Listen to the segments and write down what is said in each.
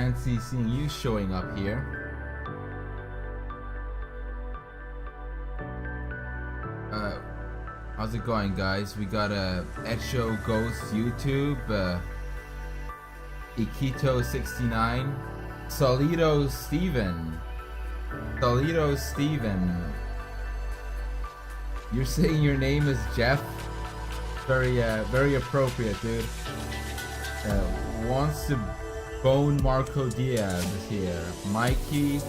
fancy seeing you showing up here. How's it going, guys? We got Echo Ghost YouTube, Ikito69, Solido Steven. You're saying your name is Jeff? Very appropriate, dude. Wants to bone Marco Diaz is here. Mikey,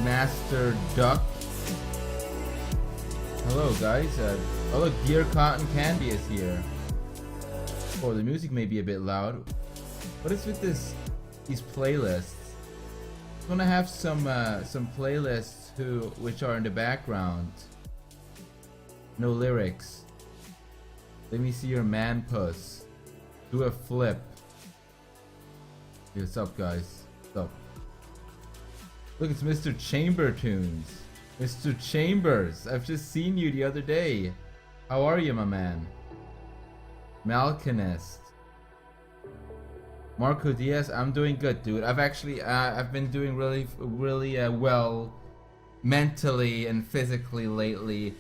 Master Duck. Hello, guys. Oh look, Dear Cotton Candy is here. Oh, the music may be a bit loud. What is with these playlists? I'm gonna have some playlists which are in the background. No lyrics. Let me see your man puss. Do a flip. Hey, what's up, guys? What's up? Look, it's Mr. Chamber Tunes. Mr. Chambers, I've just seen you the other day. How are you, my man? Malkinist. Marco Diaz, I'm doing good, dude. I've been doing really well mentally and physically lately.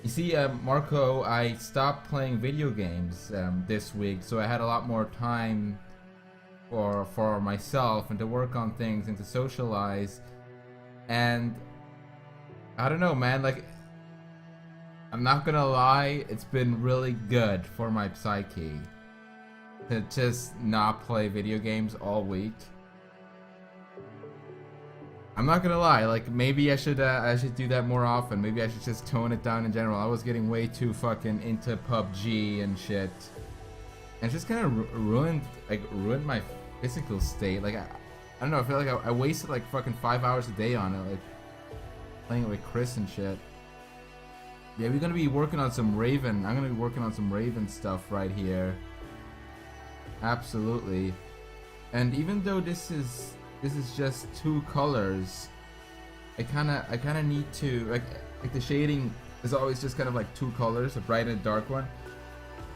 You see, Marco, I stopped playing video games this week, so I had a lot more time for myself and to work on things and to socialize. And I don't know, man, like, I'm not gonna lie, it's been really good for my psyche to just not play video games all week. I'm not gonna lie, like, maybe I should do that more often. Maybe I should just tone it down in general. I was getting way too fucking into PUBG and shit, and it just kind of ruined my physical state. Like, I don't know, I feel like I wasted like fucking 5 hours a day on it, like playing it with Chris and shit. Yeah, we're gonna be working on some Raven. I'm gonna be working on some Raven stuff right here. Absolutely. And even though this is just two colors, I kinda need to like the shading is always just kind of like two colors, a bright and a dark one.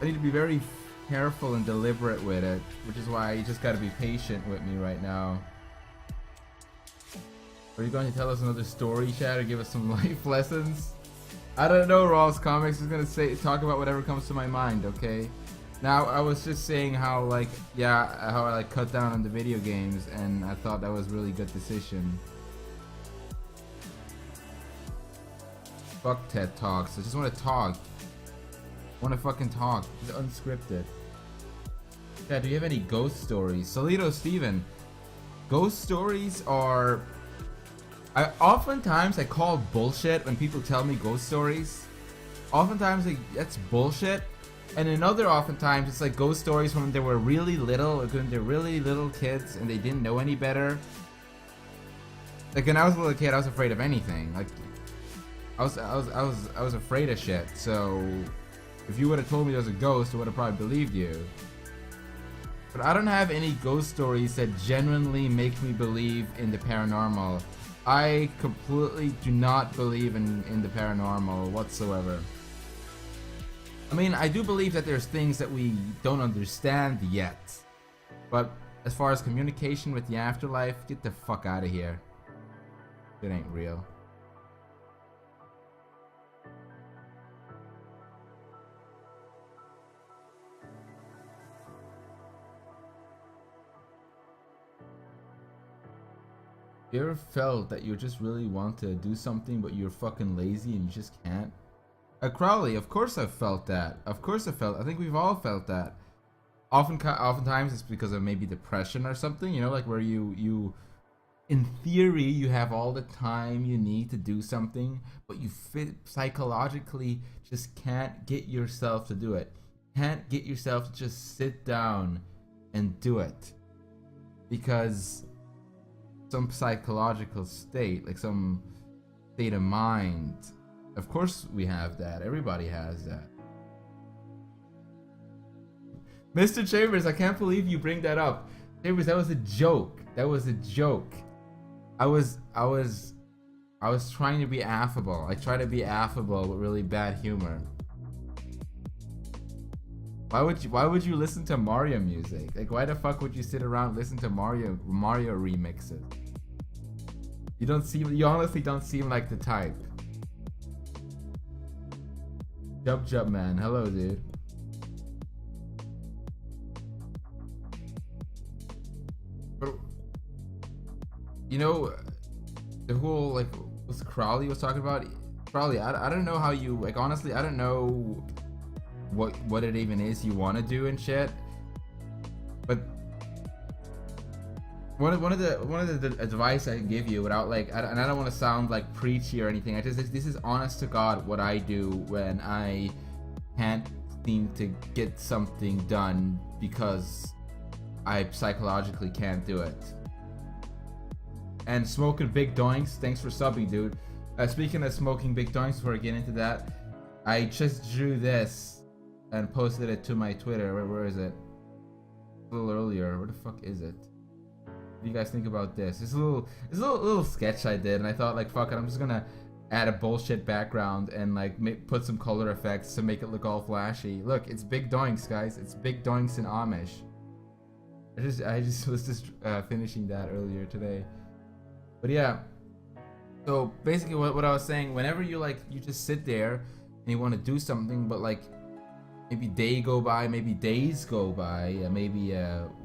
I need to be very careful and deliberate with it, which is why you just gotta be patient with me right now. Are you going to tell us another story, Chad, or give us some life lessons? I don't know, Rawls Comics is gonna talk about whatever comes to my mind, okay? Now, I was just saying how I like cut down on the video games, and I thought that was a really good decision. Fuck TED Talks, I just wanna talk. I wanna fucking talk, it's unscripted. Yeah, do you have any ghost stories? Solido Steven, ghost stories are... Oftentimes I call bullshit when people tell me ghost stories. Oftentimes that's bullshit. And in other oftentimes it's like ghost stories when they were really little, or when they're really little kids and they didn't know any better. Like when I was a little kid, I was afraid of anything. Like I was afraid of shit. So if you would have told me there was a ghost, I would have probably believed you. But I don't have any ghost stories that genuinely make me believe in the paranormal. I completely do not believe in the paranormal whatsoever. I mean, I do believe that there's things that we don't understand yet. But as far as communication with the afterlife, get the fuck out of here. It ain't real. You ever felt that you just really want to do something but you're fucking lazy and you just can't? Crowley, of course I've felt that. I think we've all felt that. Oftentimes it's because of maybe depression or something, you know, like where you in theory you have all the time you need to do something, but you psychologically just can't get yourself to do it. Can't get yourself to just sit down and do it. Because some psychological state, like some state of mind. Of course we have that. Everybody has that. Mr. Chambers, I can't believe you bring that up. Chambers, that was a joke. That was a joke. I was trying to be affable. I try to be affable with really bad humor. Why would you listen to Mario music? Like, why the fuck would you sit around and listen to Mario remixes? You honestly don't seem like the type. Jub man, hello dude. But you know, the whole like what Crowley was talking about. Crowley, I don't know how you like. Honestly, I don't know what it even is you want to do and shit. But one of the advice I can give you without like, and I don't want to sound like preachy or anything. This is honest to God what I do when I can't seem to get something done because I psychologically can't do it. And smoking big doinks, thanks for subbing, dude. Speaking of smoking big doinks, before I get into that, I just drew this and posted it to my Twitter. Where is it? A little earlier. Where the fuck is it? What do you guys think about this? It's a little sketch I did, and I thought like, fuck it, I'm just gonna add a bullshit background and like put some color effects to make it look all flashy. Look, it's big doinks, guys. It's big doinks in Amish. I just was just finishing that earlier today. But yeah, so basically what I was saying, whenever you just sit there and you want to do something, but like maybe day go by, maybe days go by, maybe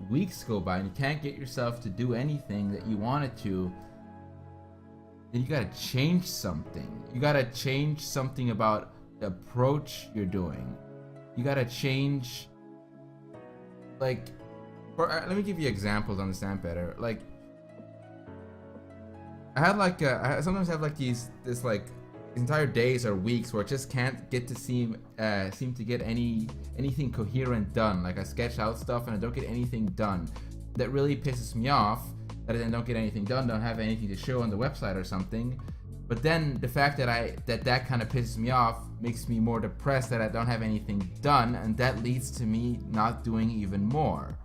weeks go by, and you can't get yourself to do anything that you wanted to, then you gotta change something. You gotta change something about the approach you're doing. You gotta change, like, let me give you examples to understand better. Like, I sometimes have like this like entire days or weeks where I just can't get to seem to get anything coherent done. Like I sketch out stuff and I don't get anything done. That really pisses me off. That I then don't get anything done, don't have anything to show on the website or something. But then the fact that that kind of pisses me off makes me more depressed that I don't have anything done, and that leads to me not doing even more.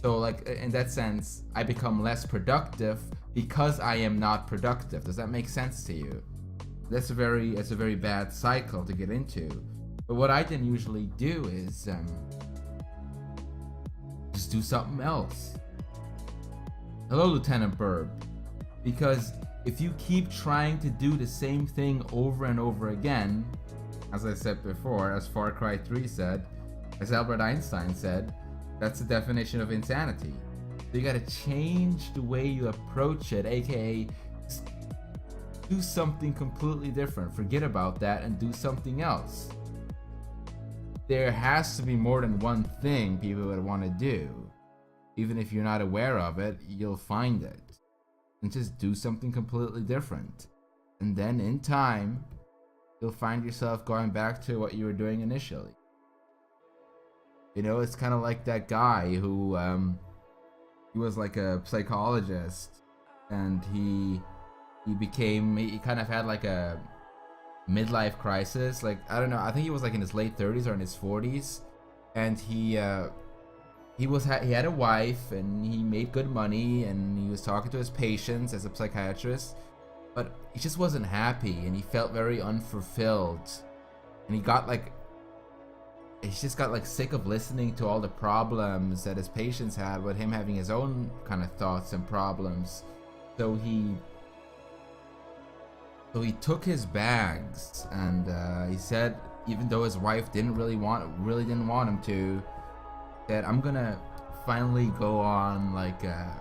So like in that sense, I become less productive because I am not productive. Does that make sense to you? That's a very bad cycle to get into. But what I then usually do is just do something else. Hello, Lieutenant Burb. Because if you keep trying to do the same thing over and over again, as I said before, as Far Cry 3 said, as Albert Einstein said, that's the definition of insanity. So you gotta change the way you approach it, aka do something completely different. Forget about that and do something else. There has to be more than one thing people would want to do. Even if you're not aware of it, you'll find it. And just do something completely different. And then in time, you'll find yourself going back to what you were doing initially. You know, it's kind of like that guy who he was like a psychologist, and he kind of had like a midlife crisis. Like, I don't know, I think he was like in his late 30s or in his 40s, and he had a wife and he made good money and he was talking to his patients as a psychiatrist, but he just wasn't happy and he felt very unfulfilled, and he just got like sick of listening to all the problems that his patients had with him having his own kind of thoughts and problems. So he took his bags and he said, even though his wife didn't really want him to, that I'm gonna finally go on like a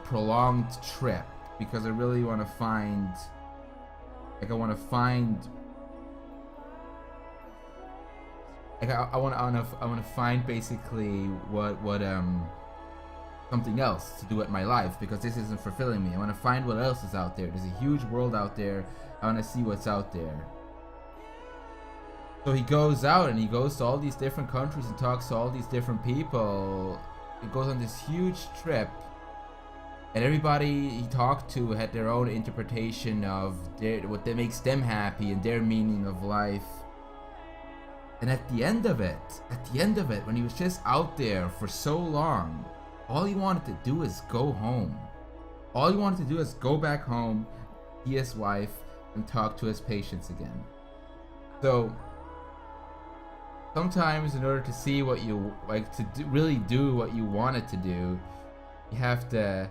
prolonged trip because I really want to find, like, I want to find basically what something else to do with my life, because this isn't fulfilling me. I want to find what else is out there. There's a huge world out there. I want to see what's out there. So he goes out and he goes to all these different countries and talks to all these different people. He goes on this huge trip, and everybody he talked to had their own interpretation of what that makes them happy and their meaning of life. And at the end of it, when he was just out there for so long, all he wanted to do is go home. All he wanted to do is go back home, see his wife, and talk to his patients again. So sometimes in order to see what you like to do, really do what you want it to do, you have to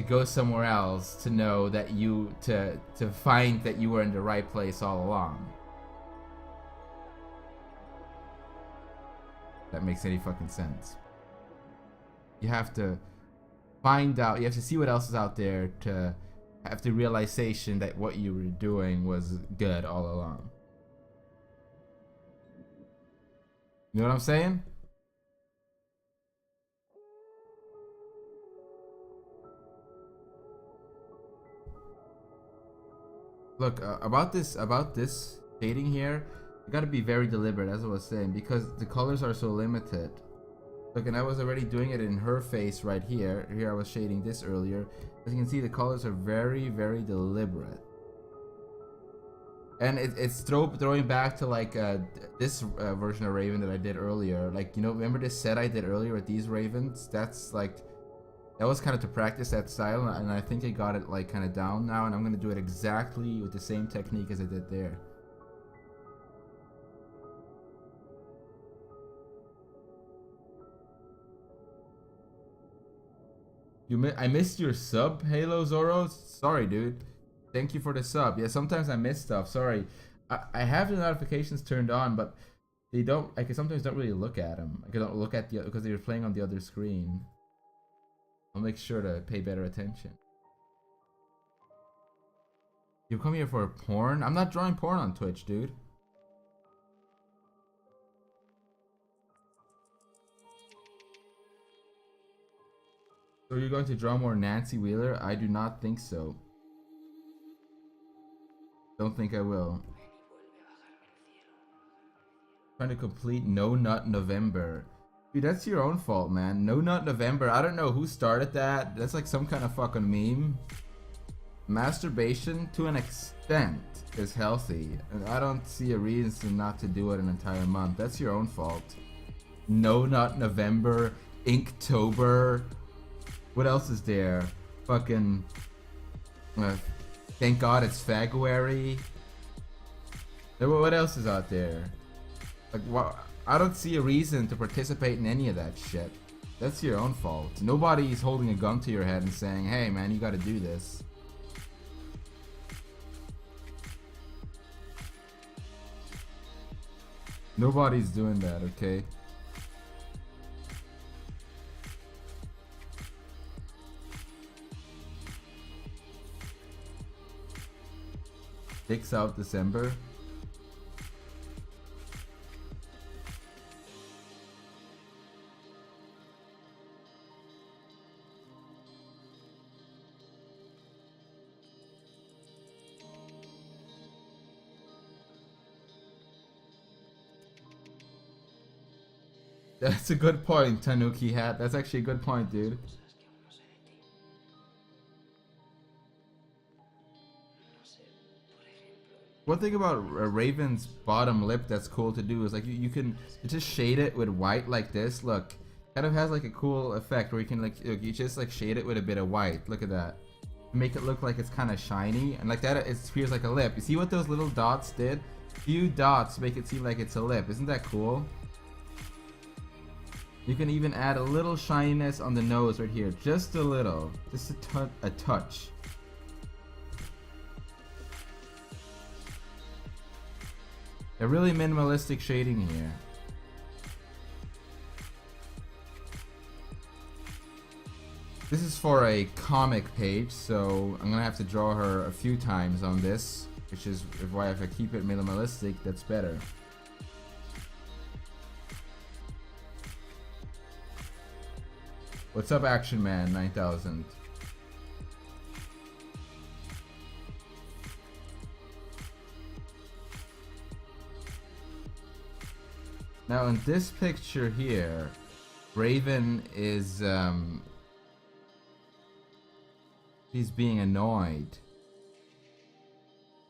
go somewhere else to know that to find that you were in the right place all along. If that makes any fucking sense. You have to find out, you have to see what else is out there to have the realization that what you were doing was good all along. You know what I'm saying? Look, about this shading here, you gotta be very deliberate, as I was saying, because the colors are so limited. Look, and I was already doing it in her face right here. Here I was shading this earlier. As you can see, the colors are very, very deliberate. And it's throwing back to like this version of Raven that I did earlier. Like, you know, remember this set I did earlier with these Ravens? That's like, that was kind of to practice that style, and I think I got it like kind of down now, and I'm gonna do it exactly with the same technique as I did there. I missed your sub, Halo Zoro. Sorry, dude. Thank you for the sub. Yeah, sometimes I miss stuff. Sorry. I have the notifications turned on, but they don't. I can sometimes don't really look at them. I don't look at the because they're playing on the other screen. I'll make sure to pay better attention. You come here for porn? I'm not drawing porn on Twitch, dude. So you're going to draw more Nancy Wheeler? I do not think so. Don't think I will. Trying to complete No Nut November. Dude, that's your own fault, man. No Nut November. I don't know who started that. That's like some kind of fucking meme. Masturbation, to an extent, is healthy. And I don't see a reason not to do it an entire month. That's your own fault. No Nut November. Inktober. What else is there? Fucking... thank God it's February. What else is out there? Like, what? I don't see a reason to participate in any of that shit. That's your own fault. Nobody's holding a gun to your head and saying, hey man, you gotta do this. Nobody's doing that, okay? Dicks out December. That's a good point, Tanuki Hat. That's actually a good point, dude. One thing about Raven's bottom lip that's cool to do is like you can just shade it with white like this. Look, kind of has like a cool effect where you can like you just like shade it with a bit of white. Look at that. Make it look like it's kind of shiny and like that it appears like a lip. You see what those little dots did? Few dots make it seem like it's a lip. Isn't that cool? You can even add a little shininess on the nose right here, just a little, just a touch. A really minimalistic shading here. This is for a comic page, so I'm gonna have to draw her a few times on this, which is why if I keep it minimalistic, that's better. What's up, Action Man 9000? Now in this picture here, Raven is she's being annoyed.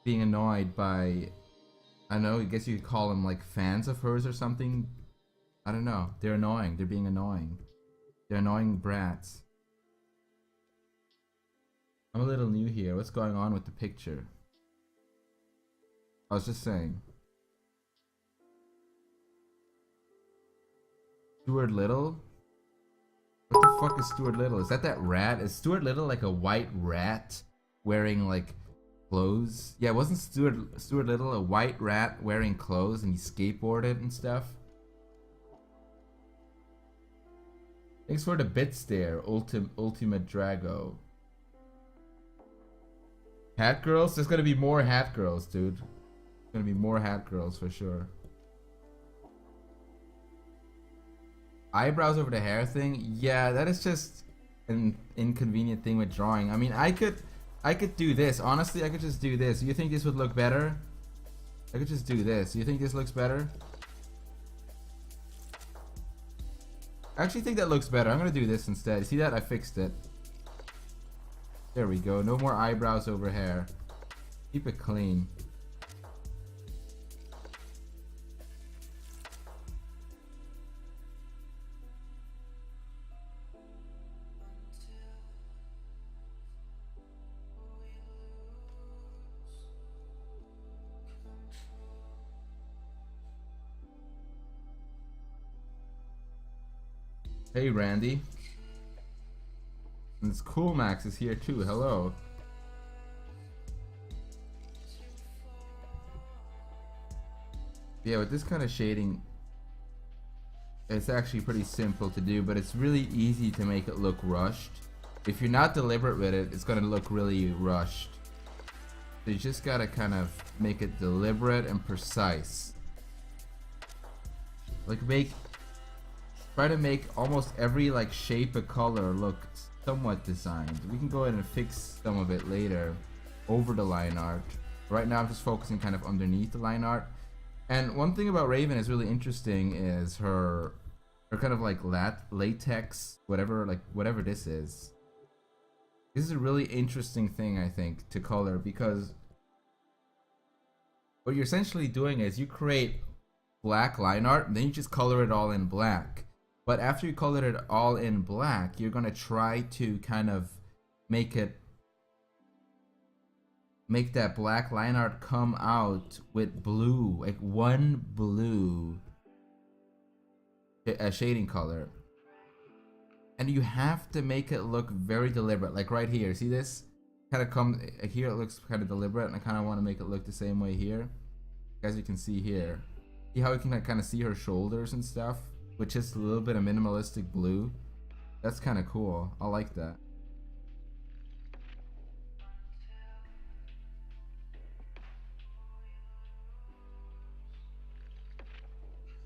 Being annoyed by, I don't know, I guess you could call them like fans of hers or something. I don't know. They're annoying. They're being annoying. They're annoying brats. I'm a little new here. What's going on with the picture? I was just saying. Stuart Little? What the fuck is Stuart Little? Is that rat? Is Stuart Little like a white rat wearing like clothes? Yeah, wasn't Stuart Little a white rat wearing clothes and he skateboarded and stuff? Thanks for the bits there, Ultimate Drago. Hat girls? There's gonna be more hat girls, dude. There's gonna be more hat girls for sure. Eyebrows over the hair thing? Yeah, that is just an inconvenient thing with drawing. I mean, I could do this. Honestly, I could just do this. You think this would look better? I could just do this. You think this looks better? I actually think that looks better. I'm gonna do this instead. See that? I fixed it. There we go. No more eyebrows over hair. Keep it clean. Hey Randy. And it's Cool Max is here too. Hello. Yeah, with this kind of shading, it's actually pretty simple to do, but it's really easy to make it look rushed. If you're not deliberate with it, it's gonna look really rushed. So you just gotta kind of make it deliberate and precise. Like try to make almost every like shape of color look somewhat designed. We can go ahead and fix some of it later over the line art. Right now I'm just focusing kind of underneath the line art. And one thing about Raven is really interesting is her kind of like latex, whatever this is. This is a really interesting thing, I think, to color, because what you're essentially doing is you create black line art and then you just color it all in black. But after you color it all in black, you're gonna try to kind of make that black line art come out with blue, like one blue shading color. And you have to make it look very deliberate, like right here. See this? Kind of come here, it looks kind of deliberate, and I kind of want to make it look the same way here. As you can see here. See how we can kind of see her shoulders and stuff? With just a little bit of minimalistic blue. That's kind of cool. I like that.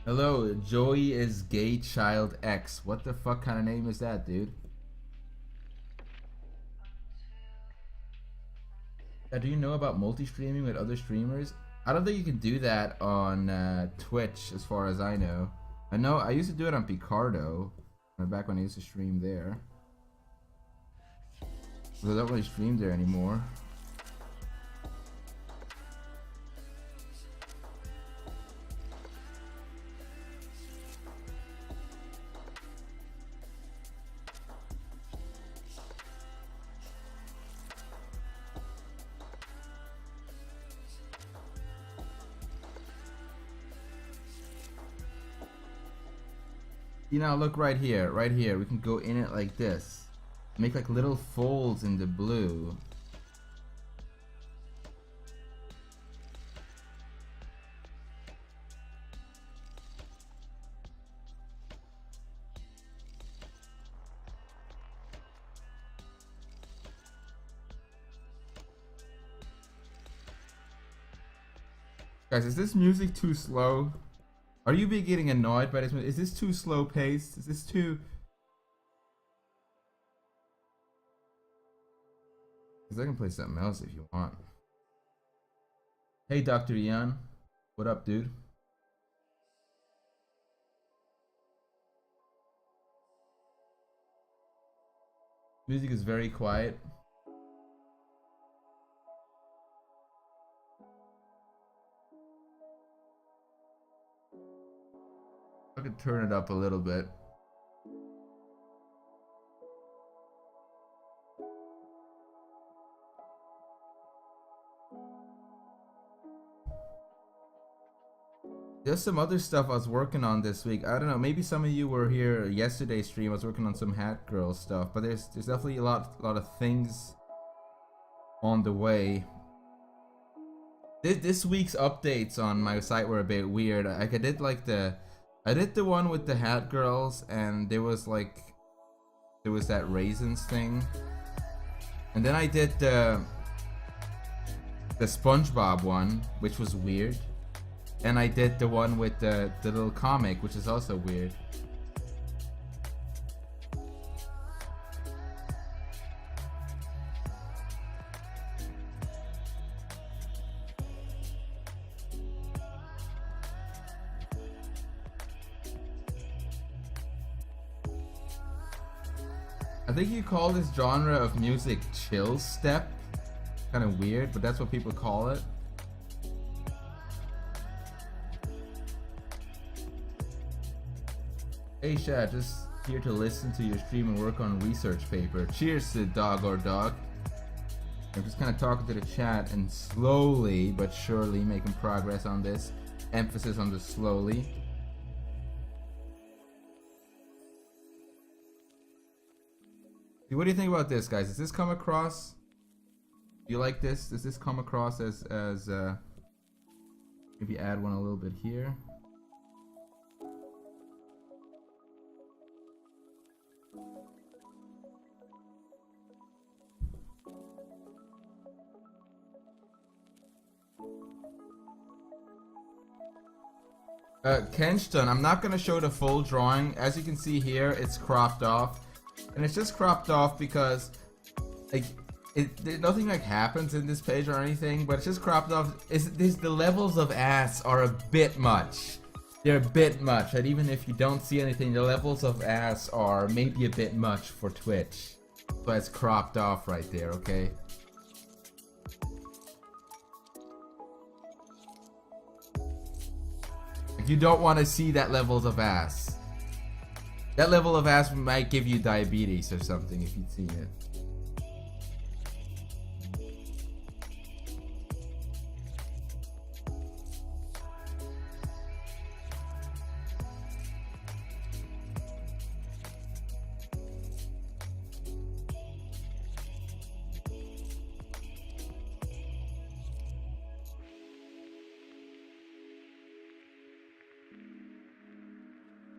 Hello, Joey is Gay Child X. What the fuck kind of name is that, dude? Do you know about multi-streaming with other streamers? I don't think you can do that on Twitch, as far as I know. I know I used to do it on Picardo, back when I used to stream there. But I don't really stream there anymore. You know, look right here, we can go in it like this. Make like little folds in the blue. Guys, is this music too slow? Are you getting annoyed by this? Is this too slow paced? Is this too... Because I can play something else if you want. Hey, Dr. Ian. What up, dude? Music is very quiet. I could turn it up a little bit. There's some other stuff I was working on this week. I don't know, maybe some of you were here yesterday's stream. I was working on some Hat Girl stuff, but there's definitely a lot of things on the way. This week's updates on my site were a bit weird. I did the one with the Hat Girls, and there was that raisins thing, and then I did the SpongeBob one, which was weird, and I did the one with the little comic, which is also weird. I think you call this genre of music chill step. Kind of weird, but that's what people call it. Hey Shad, just here to listen to your stream and work on research paper. Cheers to dog or dog. I'm just kind of talking to the chat and slowly but surely making progress on this. Emphasis on the slowly. What do you think about this, guys? Does this come across? Do you like this? Does this come across as maybe add one a little bit here? Kenston, I'm not gonna show the full drawing. As you can see here, it's cropped off. And it's just cropped off because like nothing like happens in this page or anything, but it's just cropped off. The levels of ass are a bit much. They're a bit much, and even if you don't see anything, the levels of ass are maybe a bit much for Twitch. So it's cropped off right there, okay? Like, you don't want to see that levels of ass. That level of ass might give you diabetes or something if you'd seen it.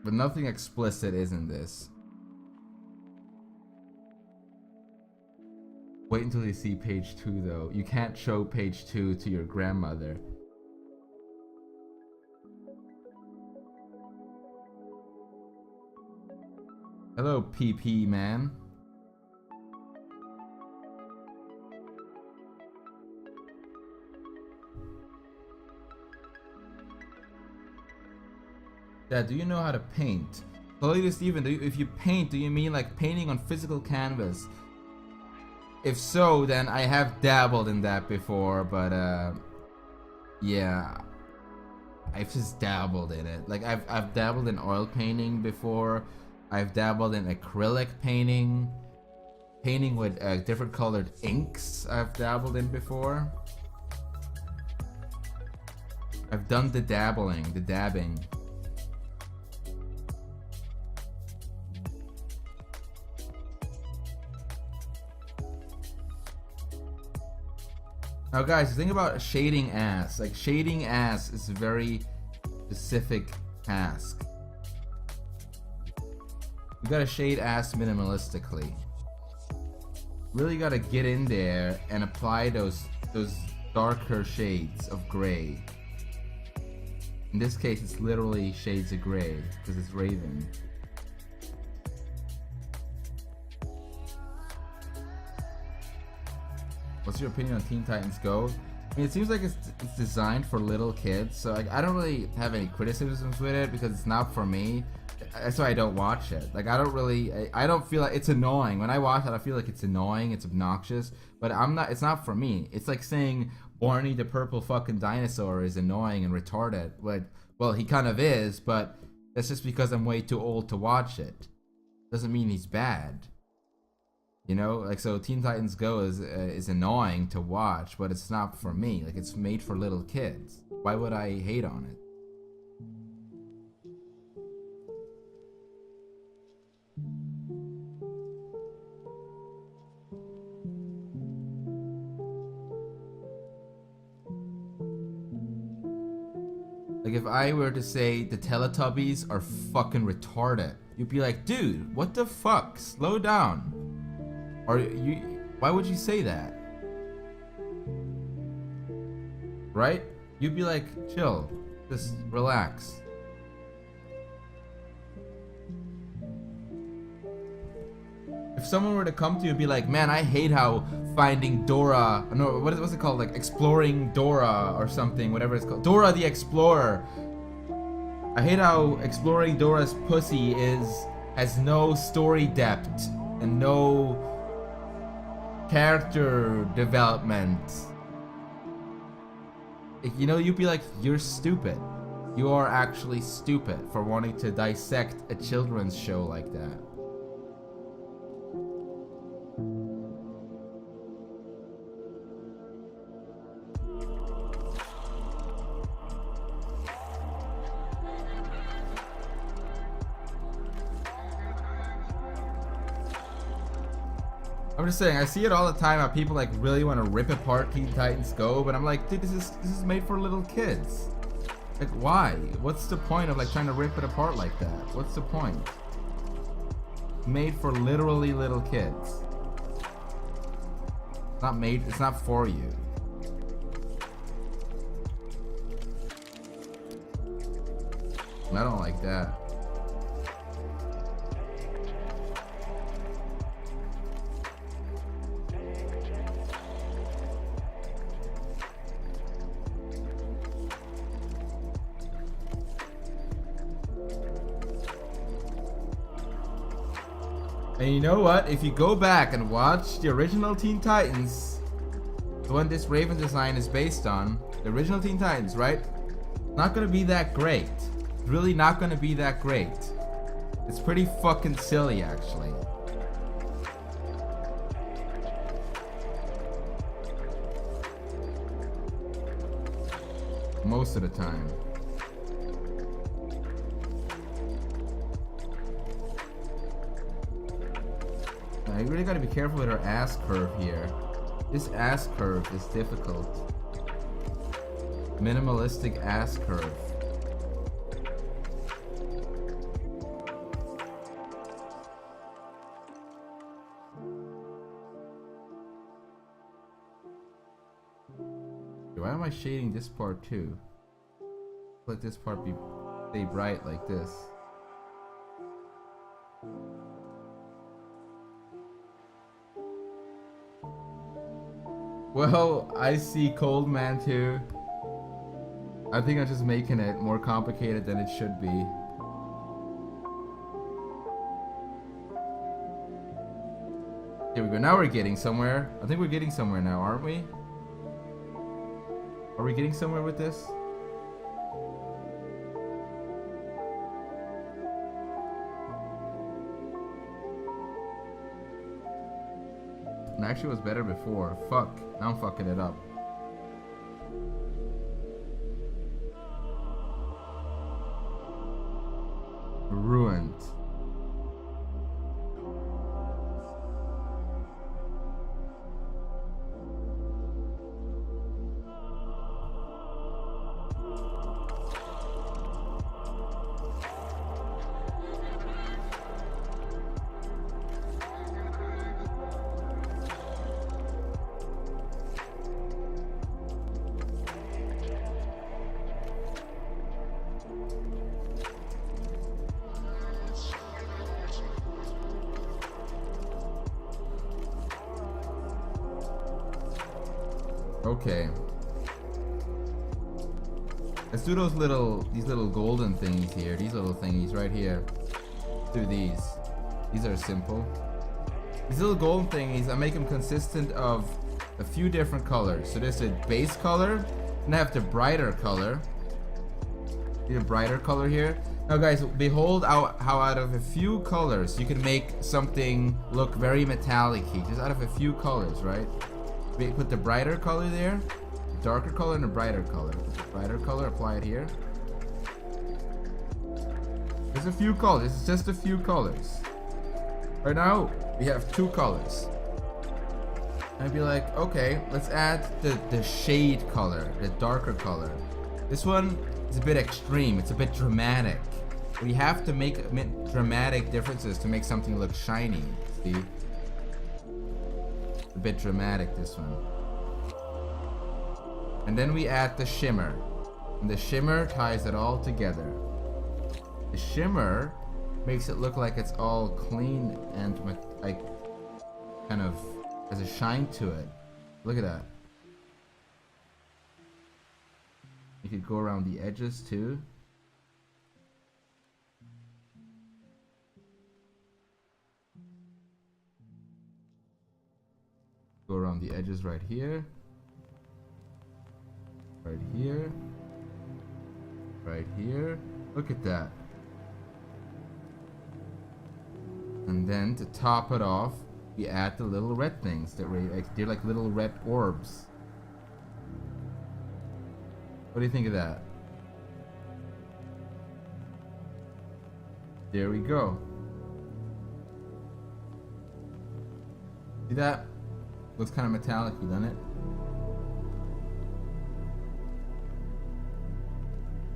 But nothing explicit is in this. Wait until you see page 2 though. You can't show page 2 to your grandmother. Hello, PP man. Dad, do you know how to paint? Slowly to Steven, if you paint, do you mean like painting on physical canvas? If so, then I have dabbled in that before, but yeah, I've just dabbled in it. Like I've dabbled in oil painting before. I've dabbled in acrylic painting, painting with different colored inks. I've dabbled in before. I've done the dabbing. Now guys, the thing about shading ass, like shading ass is a very specific task. You gotta shade ass minimalistically. Really gotta get in there and apply those darker shades of gray. In this case, it's literally shades of gray because it's Raven. What's your opinion on Teen Titans Go? I mean, it seems like it's designed for little kids, so like I don't really have any criticisms with it because it's not for me. That's why I don't watch it. Like I don't feel like it's annoying. When I watch it, I feel like it's annoying, it's obnoxious, but it's not for me. It's like saying Barney the purple fucking dinosaur is annoying and retarded. But well, he kind of is, but that's just because I'm way too old to watch it. Doesn't mean he's bad. You know, like, so Teen Titans Go is annoying to watch, but it's not for me. Like, it's made for little kids. Why would I hate on it? Like if I were to say the Teletubbies are fucking retarded, you'd be like, dude, what the fuck? Slow down. Or why would you say that? Right? You'd be like, chill, just relax. If someone were to come to you and be like, man, I hate how Finding Dora, no, what's it called? Like Exploring Dora or something, whatever it's called. Dora the Explorer. I hate how Exploring Dora's pussy has no story depth and no character development. You know, you'd be like, you're stupid. You are actually stupid for wanting to dissect a children's show like that. I'm just saying, I see it all the time how people like really want to rip apart Teen Titans Go, but I'm like, dude, this is made for little kids. Like, why? What's the point of like trying to rip it apart like that? What's the point? Made for literally little kids. It's not for you. I don't like that. And you know what? If you go back and watch the original Teen Titans, the one this Raven design is based on, the original Teen Titans, right? Not gonna be that great. It's really not gonna be that great. It's pretty fucking silly, actually. Most of the time. Now, you really gotta be careful with her ass curve here. This ass curve is difficult. Minimalistic ass curve. Why am I shading this part too? Let this part stay bright like this. Well, I see Cold Man too. I think I'm just making it more complicated than it should be. Here we go. Now we're getting somewhere. I think we're getting somewhere now, aren't we? Are we getting somewhere with this? And actually it was better before. Fuck. Now I'm fucking it up. Ruined. Okay. Let's do these little golden thingies here. These little thingies right here. Do these. These are simple. These little golden thingies, I make them consistent of a few different colors. So there's a base color, and I have the brighter color. See the brighter color here? Now guys, behold how out of a few colors you can make something look very metallic-y. Just out of a few colors, right? We put the brighter color there, darker color, and a brighter color. Put the brighter color, apply it here. There's a few colors, it's just a few colors. Right now, we have 2 colors. I'd be like, okay, let's add the shade color, the darker color. This one is a bit extreme. It's a bit dramatic. We have to make dramatic differences to make something look shiny. See? A bit dramatic, this one. And then we add the shimmer. And the shimmer ties it all together. The shimmer makes it look like it's all clean and like kind of has a shine to it. Look at that. You could go around the edges too. Go around the edges right here. Right here. Right here. Look at that. And then to top it off, we add the little red things that they're like little red orbs. What do you think of that? There we go. See that? Looks kind of metallic, doesn't it?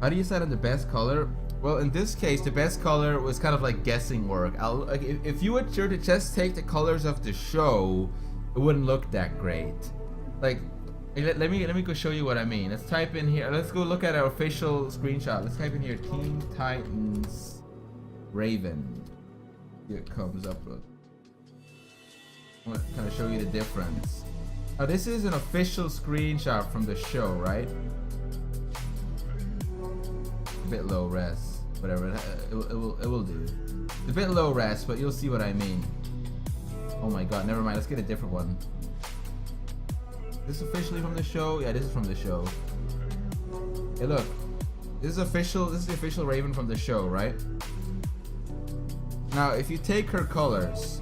How do you decide on the best color? Well, in this case, the best color was kind of like guessing work. If you were to just take the colors of the show, it wouldn't look that great. Like, let me go show you what I mean. Let's type in here. Let's go look at our official screenshot. Let's type in here Teen Titans Raven. Here it comes up. Look. I'm gonna kind of show you the difference. Now this is an official screenshot from the show, right? A bit low res, whatever. It will do. It's a bit low res, but you'll see what I mean. Oh my god, never mind. Let's get a different one. Is this officially from the show? Yeah, this is from the show. Hey, look. This is official. This is the official Raven from the show, right? Now, if you take her colors.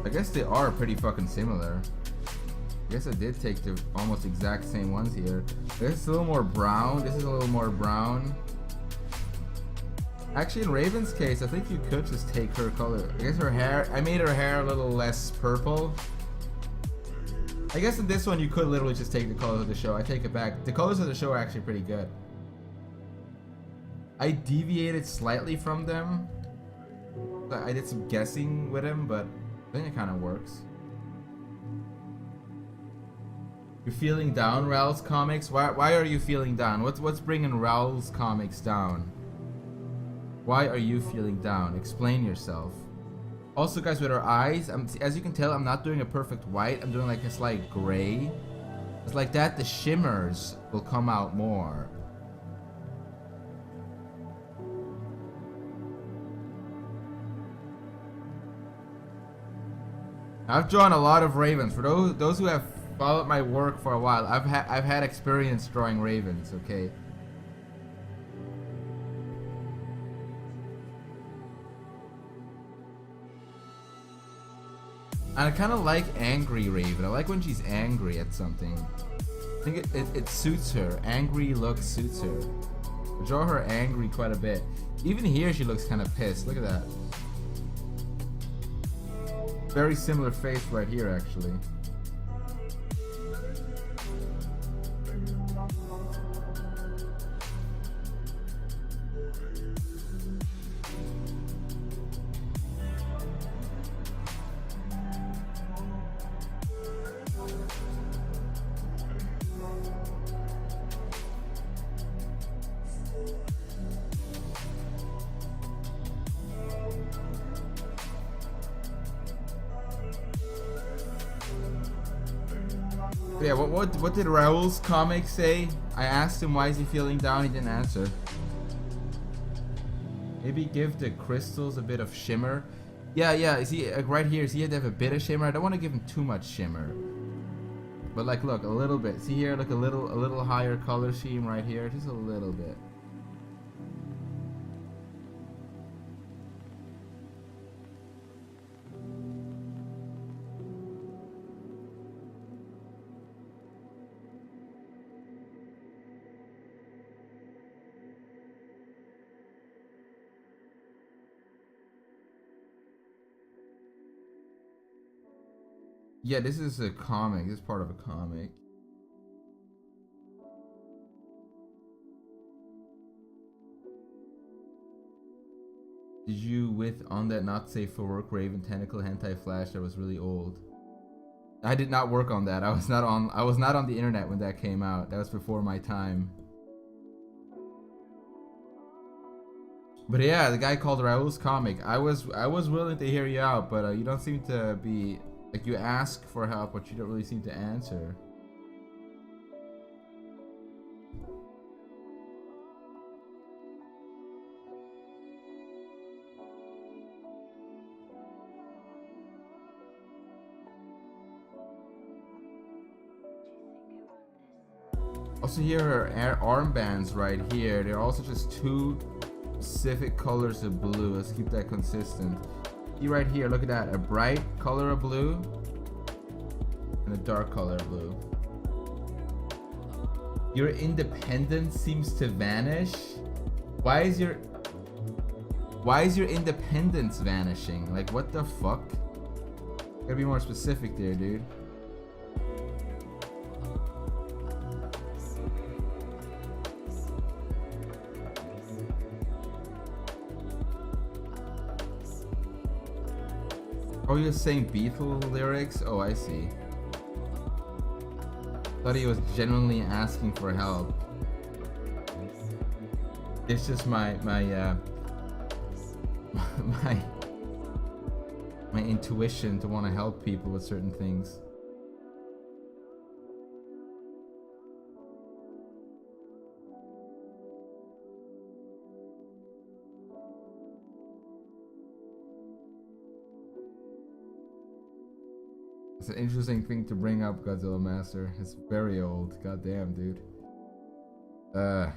I guess they are pretty fucking similar. I guess I did take the almost exact same ones here. This is a little more brown. This is a little more brown. Actually, in Raven's case, I think you could just take her color. I guess her hair, I made her hair a little less purple. I guess in this one, you could literally just take the colors of the show. I take it back. The colors of the show are actually pretty good. I deviated slightly from them. I did some guessing with them, but I think it kind of works. You're feeling down, Raul's comics? Why are you feeling down? What's bringing Raul's comics down? Why are you feeling down? Explain yourself. Also, guys, with our eyes, as you can tell, I'm not doing a perfect white. I'm doing like a slight gray. It's like that the shimmers will come out more. I've drawn a lot of ravens. For those who have followed my work for a while, I've had experience drawing ravens, okay? And I kind of like angry Raven. I like when she's angry at something. I think it suits her. Angry look suits her. I draw her angry quite a bit. Even here she looks kind of pissed. Look at that. Very similar face right here, actually. Yeah, what did Raul's comic say? I asked him why is he feeling down, he didn't answer. Maybe give the crystals a bit of shimmer. Yeah, see right here, see he had to have a bit of shimmer. I don't want to give him too much shimmer. But like look, a little bit. See here, look a little higher color scheme right here, just a little bit. Yeah, this is a comic. This is part of a comic. Did you with on that not safe for work Raven Tentacle Hentai Flash that was really old? I did not work on that. I was not on the internet when that came out. That was before my time. But yeah, the guy called Raul's comic. I was willing to hear you out, but you don't seem to be like, you ask for help, but you don't really seem to answer. Also, here are armbands right here. They're also just two specific colors of blue. Let's keep that consistent. See right here, look at that. A bright color of blue and a dark color of blue. Your independence seems to vanish. Why is your independence vanishing? Like, what the fuck? Gotta be more specific there, dude. Oh, you're saying Beatle lyrics? Oh, I see. Thought he was genuinely asking for help. It's just my intuition to want to help people with certain things. It's an interesting thing to bring up, Godzilla Master. It's very old. Goddamn, dude. Now,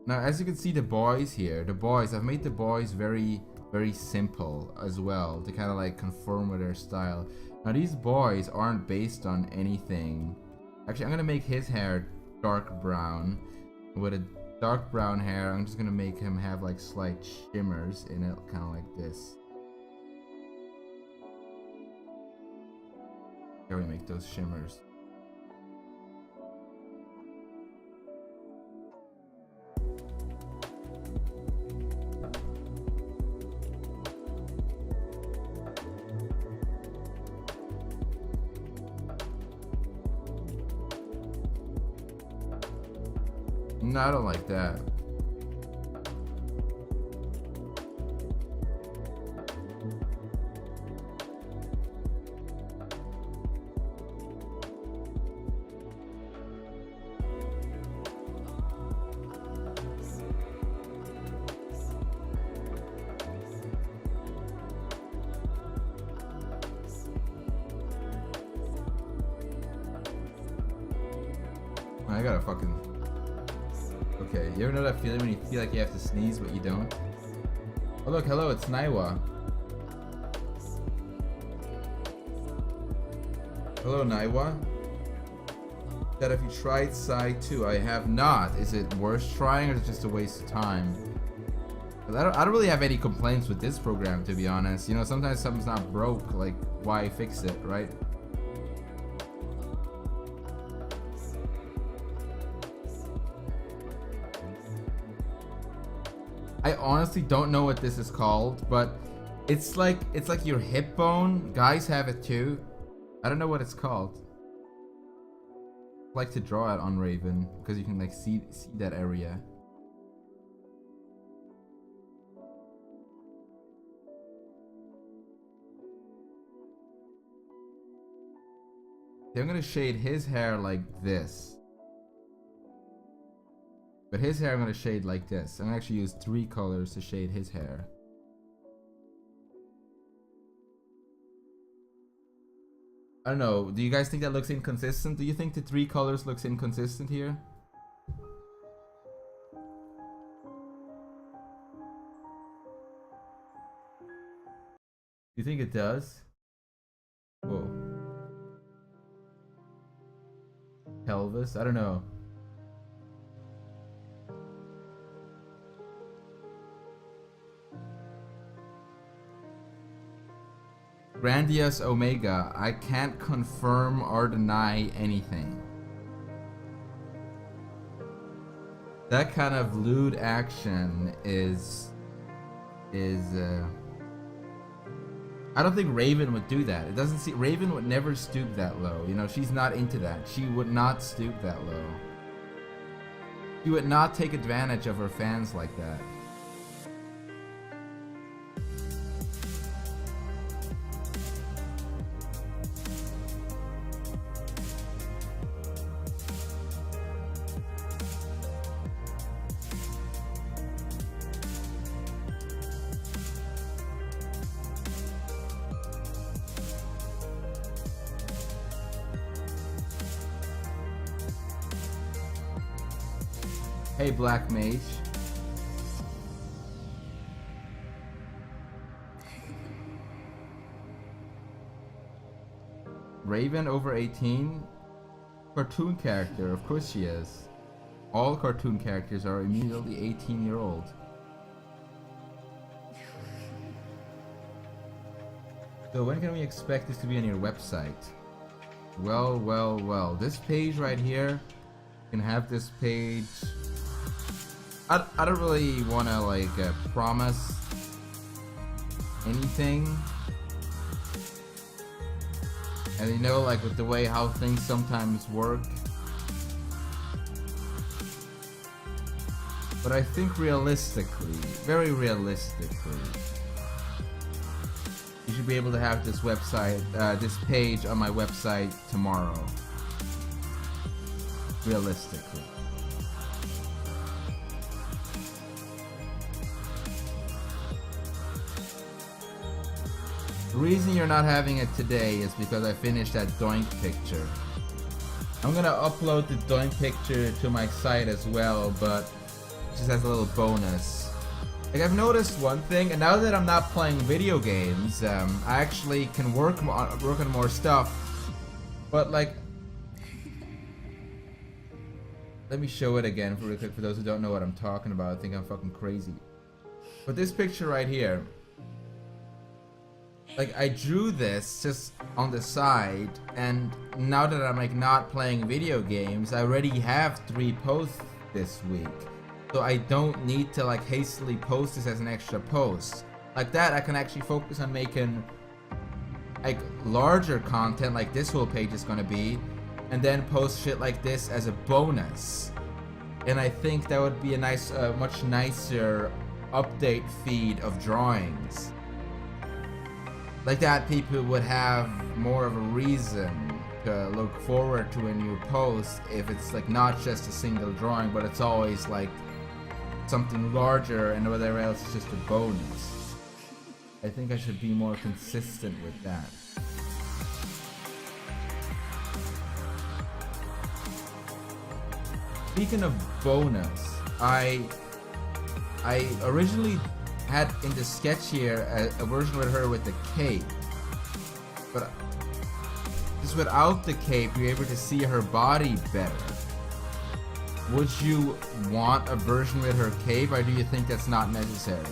as you can see, the boys here, I've made the boys very, very simple as well to kind of like conform with their style. Now, these boys aren't based on anything. Actually, I'm gonna make his hair dark brown. With a dark brown hair, I'm just gonna make him have like slight shimmers in it, kind of like this. Here we make those shimmers. No, I don't like that. I gotta fucking... Okay, you ever know that feeling when you feel like you have to sneeze but you don't? Oh look, hello, it's Naiwa. Hello, Naiwa. That if you tried side 2, I have not. Is it worth trying or is it just a waste of time? I don't really have any complaints with this program, to be honest. You know, sometimes something's not broke, like, why fix it, right? I honestly don't know what this is called, but it's like your hip bone. Guys have it too. I don't know what it's called. I like to draw it on Raven because you can like see that area. I'm gonna shade his hair like this. But his hair I'm gonna shade like this. I'm gonna actually use 3 colors to shade his hair. I don't know, do you guys think that looks inconsistent? Do you think the 3 colors looks inconsistent here? You think it does? Whoa. Pelvis? I don't know. Grandiose Omega, I can't confirm or deny anything. That kind of lewd action is I don't think Raven would do that. It doesn't see Raven would never stoop that low. You know, she's not into that. She would not stoop that low. She would not take advantage of her fans like that. Hey, Black Mage. Raven over 18? Cartoon character, of course she is. All cartoon characters are immediately 18-year-old. So when can we expect this to be on your website? Well, well, well. This page right here, you can have this page. I don't really want to like promise anything, and you know, like with the way how things sometimes work, but I think realistically, very realistically, you should be able to have this website, this page on my website tomorrow. Realistically. The reason you're not having it today is because I finished that Doink picture. I'm gonna upload the Doink picture to my site as well, but just as a little bonus. Like, I've noticed one thing, and now that I'm not playing video games, I actually can work on more stuff. But like, let me show it again really quick for those who don't know what I'm talking about. I think I'm fucking crazy. But this picture right here, like, I drew this just on the side, and now that I'm like not playing video games, I already have 3 posts this week. So I don't need to like hastily post this as an extra post. Like that, I can actually focus on making like larger content like this whole page is gonna be, and then post shit like this as a bonus. And I think that would be a nice, much nicer update feed of drawings. Like that, people would have more of a reason to look forward to a new post if it's like not just a single drawing, but it's always like something larger and whatever else is just a bonus. I think I should be more consistent with that. Speaking of bonus, I originally had in the sketch here a version with her with the cape, but just without the cape you're able to see her body better. Would you want a version with her cape, or do you think that's not necessary?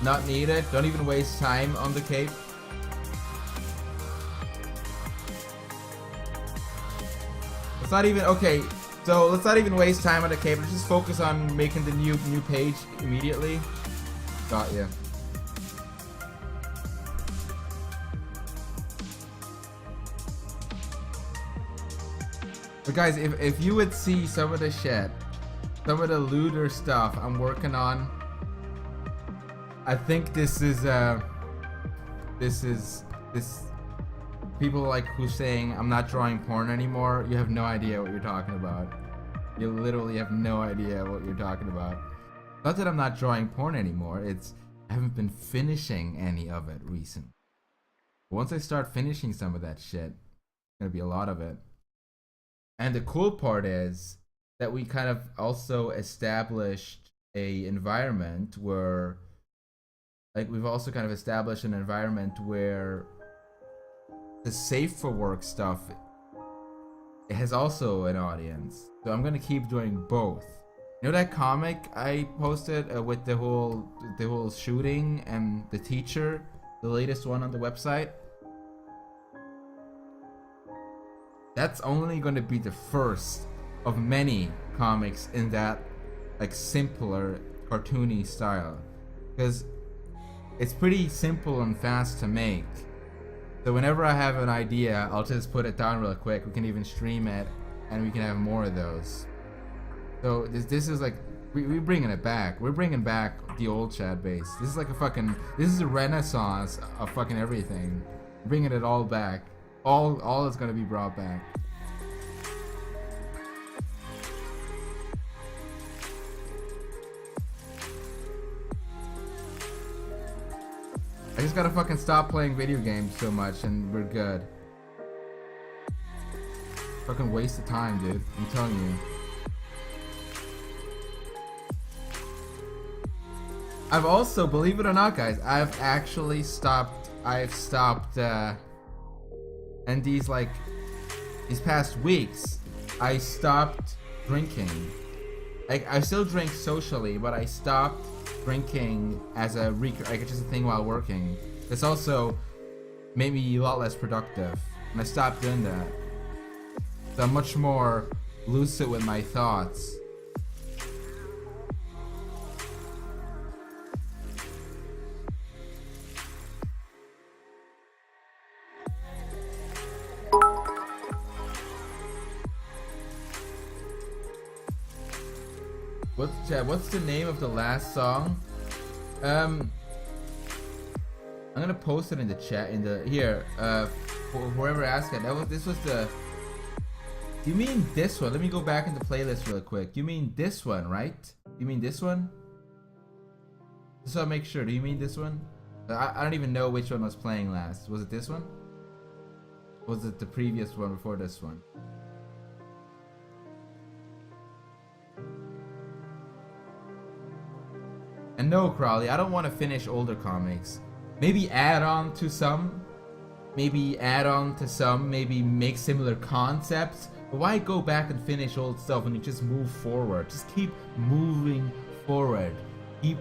Not needed. Don't even waste time on the cape. It's not even okay. So let's not even waste time on the cape. Let's just focus on making the new page immediately. Got ya. But guys, if you would see some of the shit, some of the looter stuff I'm working on, I think this people like who's saying I'm not drawing porn anymore, you have no idea what you're talking about. You literally have no idea what you're talking about. Not that I'm not drawing porn anymore, it's I haven't been finishing any of it recently. Once I start finishing some of that shit, it's gonna be a lot of it. And the cool part is that we kind of also established a environment where, like, we've also kind of established an environment where the safe for work stuff, it has also an audience. So I'm gonna keep doing both. You know that comic I posted with the whole shooting and the teacher, the latest one on the website? That's only going to be the first of many comics in that like simpler cartoony style, because it's pretty simple and fast to make. So whenever I have an idea, I'll just put it down real quick. We can even stream it and we can have more of those. So this is like we're bringing it back. We're bringing back the old Shadbase. This is like this is a renaissance of fucking everything. Bringing it all back. All is gonna be brought back. I just gotta fucking stop playing video games so much and we're good. Fucking waste of time, dude. I'm telling you. I've also, believe it or not, guys, I've stopped, and these past weeks, I stopped drinking. I still drink socially, but I stopped drinking as just a thing while working. It's also made me a lot less productive, and I stopped doing that. So I'm much more lucid with my thoughts. What's the name of the last song? I'm gonna post it in the chat for whoever asked it. This was the. You mean this one? Let me go back in the playlist real quick. You mean this one, right? You mean this one? Just so I make sure. Do you mean this one? I don't even know which one was playing last. Was it this one? Or was it the previous one before this one? And no, Crowley, I don't want to finish older comics. Maybe add on to some. Maybe make similar concepts. But why go back and finish old stuff when you just move forward? Just keep moving forward. Keep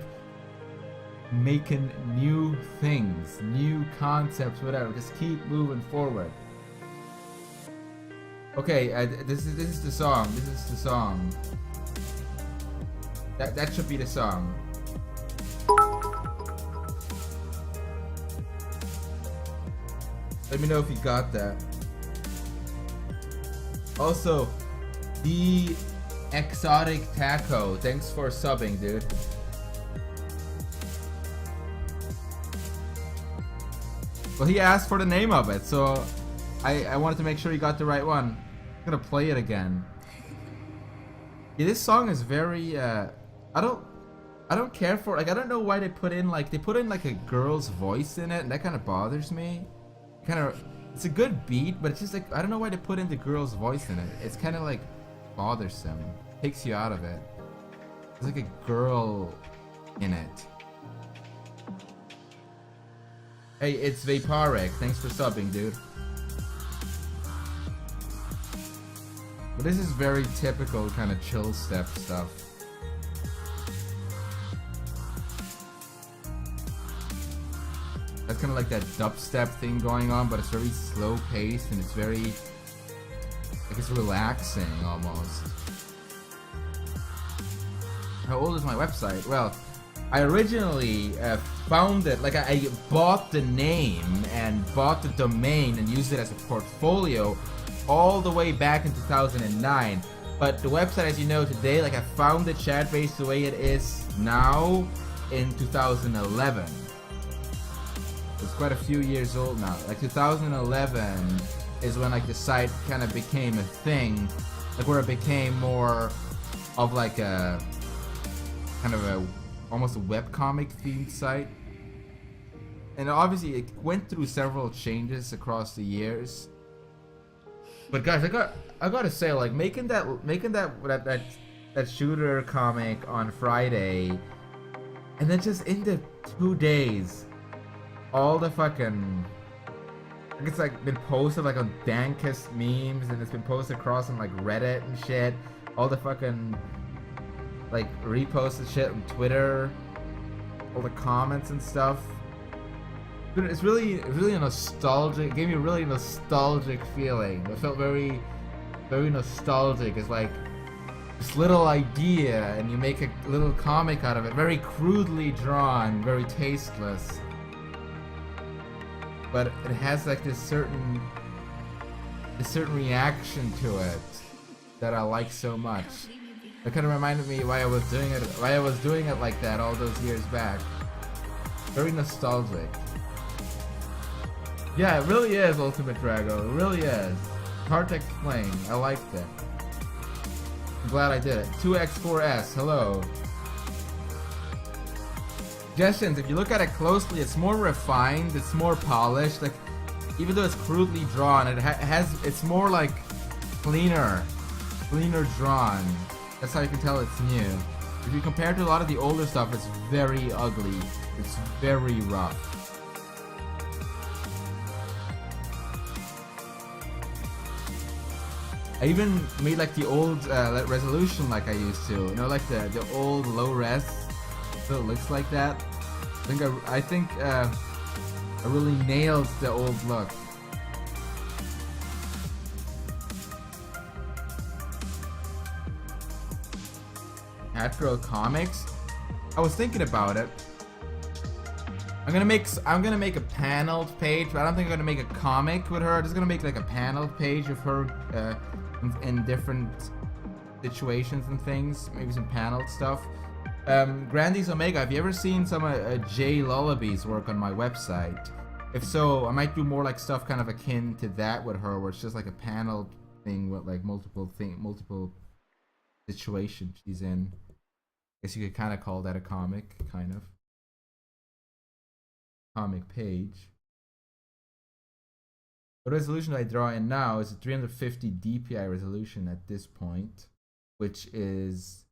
making new things, new concepts, whatever. Just keep moving forward. Okay, this is the song. This is the song. That should be the song. Let me know if you got that. Also, the exotic taco. Thanks for subbing, dude. Well, he asked for the name of it, so I wanted to make sure you got the right one. I'm gonna play it again. Yeah, this song is very I don't care for, like, I don't know why they put in like a girl's voice in it, and that kind of bothers me. It's a good beat, but it's just like, I don't know why they put in the girl's voice in it. It's kind of like bothersome. Takes you out of it. There's like a girl in it. Hey, it's Vaporek. Thanks for subbing, dude. But this is very typical kind of chill step stuff. That's kind of like that dubstep thing going on, but it's very slow paced and it's very, like, it's relaxing almost. How old is my website? Well, I originally found it, like I bought the name and bought the domain and used it as a portfolio all the way back in 2009. But the website, as you know today, like I found the Shadbase the way it is now in 2011. It's quite a few years old now. Like 2011 is when like the site kind of became a thing, like where it became more of like a kind of a almost a webcomic themed site. And obviously it went through several changes across the years. But guys, I gotta say, like making that shooter comic on Friday, and then just in the 2 days, all the fucking Like it's like been posted like on dankest memes, and it's been posted across on like Reddit and shit. All the fucking like reposted shit on Twitter, all the comments and stuff. It's really a nostalgic. It gave me a really nostalgic feeling. It felt very nostalgic. It's like this little idea, and you make a little comic out of it. Very crudely drawn, very tasteless. But it has like this certain reaction to it that I like so much. It kind of reminded me why I was doing it like that all those years back. Very nostalgic. Yeah, it really is Ultimate Drago. It really is. Hard to explain. I liked it. I'm glad I did it. 2x4s. Hello. Suggestions. If you look at it closely, it's more refined. It's more polished. Like, even though it's crudely drawn, it's more like cleaner drawn. That's how you can tell it's new. If you compare it to a lot of the older stuff, it's very ugly. It's very rough. I even made like the old resolution like I used to. You know, like the old low res. So it looks like that. I think I really nailed the old look. Catgirl Comics. I was thinking about it. I'm gonna make a paneled page, but I don't think I'm gonna make a comic with her. I'm just gonna make like a paneled page of her in different situations and things. Maybe some paneled stuff. Grandy's Omega, have you ever seen some J Lullaby's work on my website? If so, I might do more like stuff kind of akin to that with her, where it's just like a paneled thing with like multiple situations she's in. I guess you could kind of call that a comic, kind of. Comic page. The resolution I draw in now is a 350 DPI resolution at this point, which is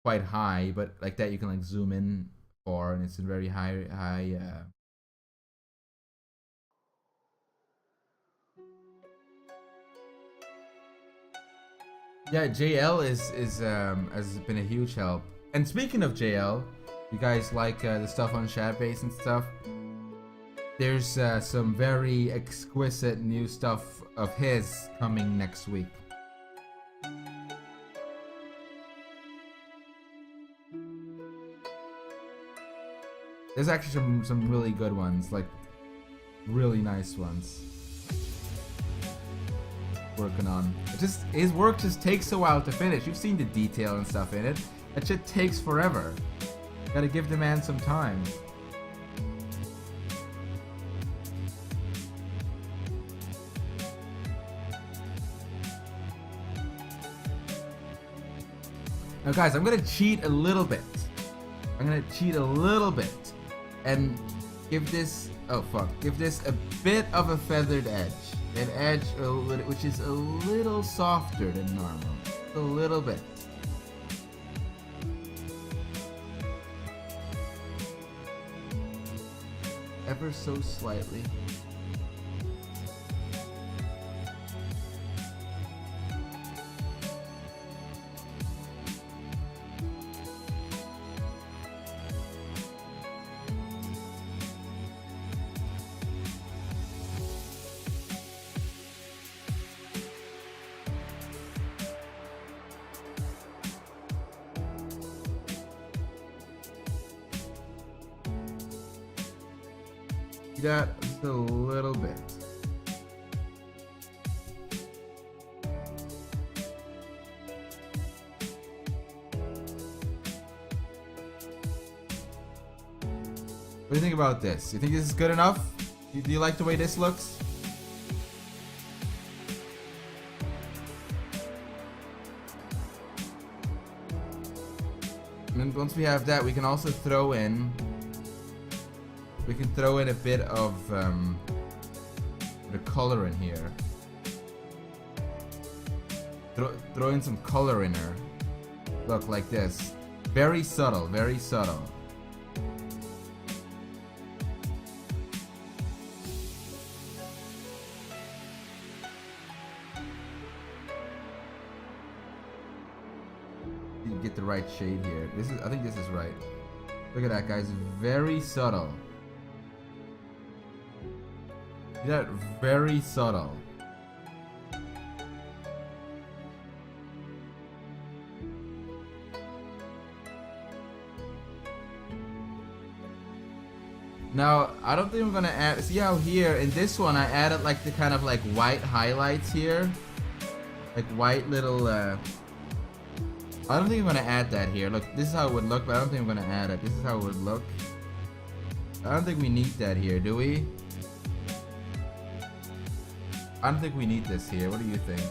quite high, but like that you can like zoom in for, and it's a very high yeah, JL has been a huge help. And speaking of JL, you guys like the stuff on Shadbase and stuff? There's some very exquisite new stuff of his coming next week. There's actually some really good ones, like really nice ones. Working on. His work just takes a while to finish. You've seen the detail and stuff in it. That shit takes forever. Gotta give the man some time. Now guys, I'm gonna cheat a little bit. And give this a bit of a feathered edge. An edge which is a little softer than normal. A little bit. Ever so slightly. That just a little bit. What do you think about this? You think this is good enough? Do you like the way this looks? And then once we have that, we can also throw in a bit of the color in here. Throw in some color in her. Look, like this. Very subtle, very subtle. get the right shade here. I think this is right. Look at that, guys. Very subtle. See that? Very subtle. Now, I don't think I'm gonna add, see how here, in this one, I added like the kind of like white highlights here. Like white little, I don't think I'm gonna add that here. Look, this is how it would look, but I don't think I'm gonna add it. This is how it would look. I don't think we need that here, do we? I don't think we need this here. What do you think?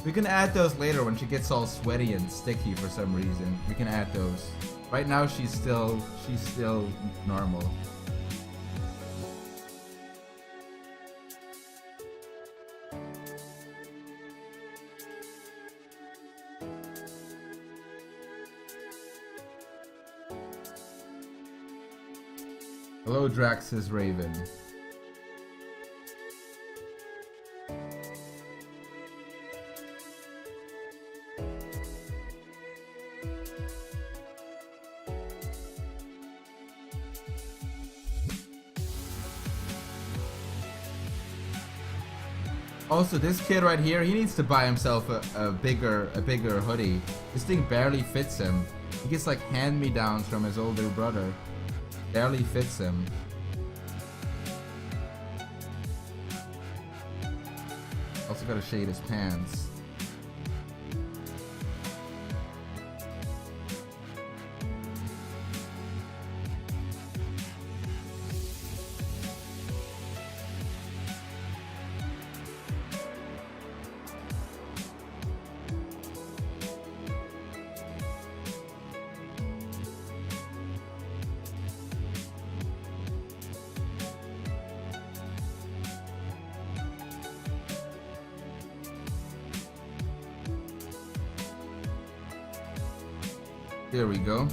We can add those later when she gets all sweaty and sticky for some reason. We can add those. Right now she's still normal. Hello, Drax's Raven. Also, this kid right here, he needs to buy himself a bigger hoodie. This thing barely fits him. He gets like hand-me-downs from his older brother. Barely fits him. Also gotta shade his pants. There we go.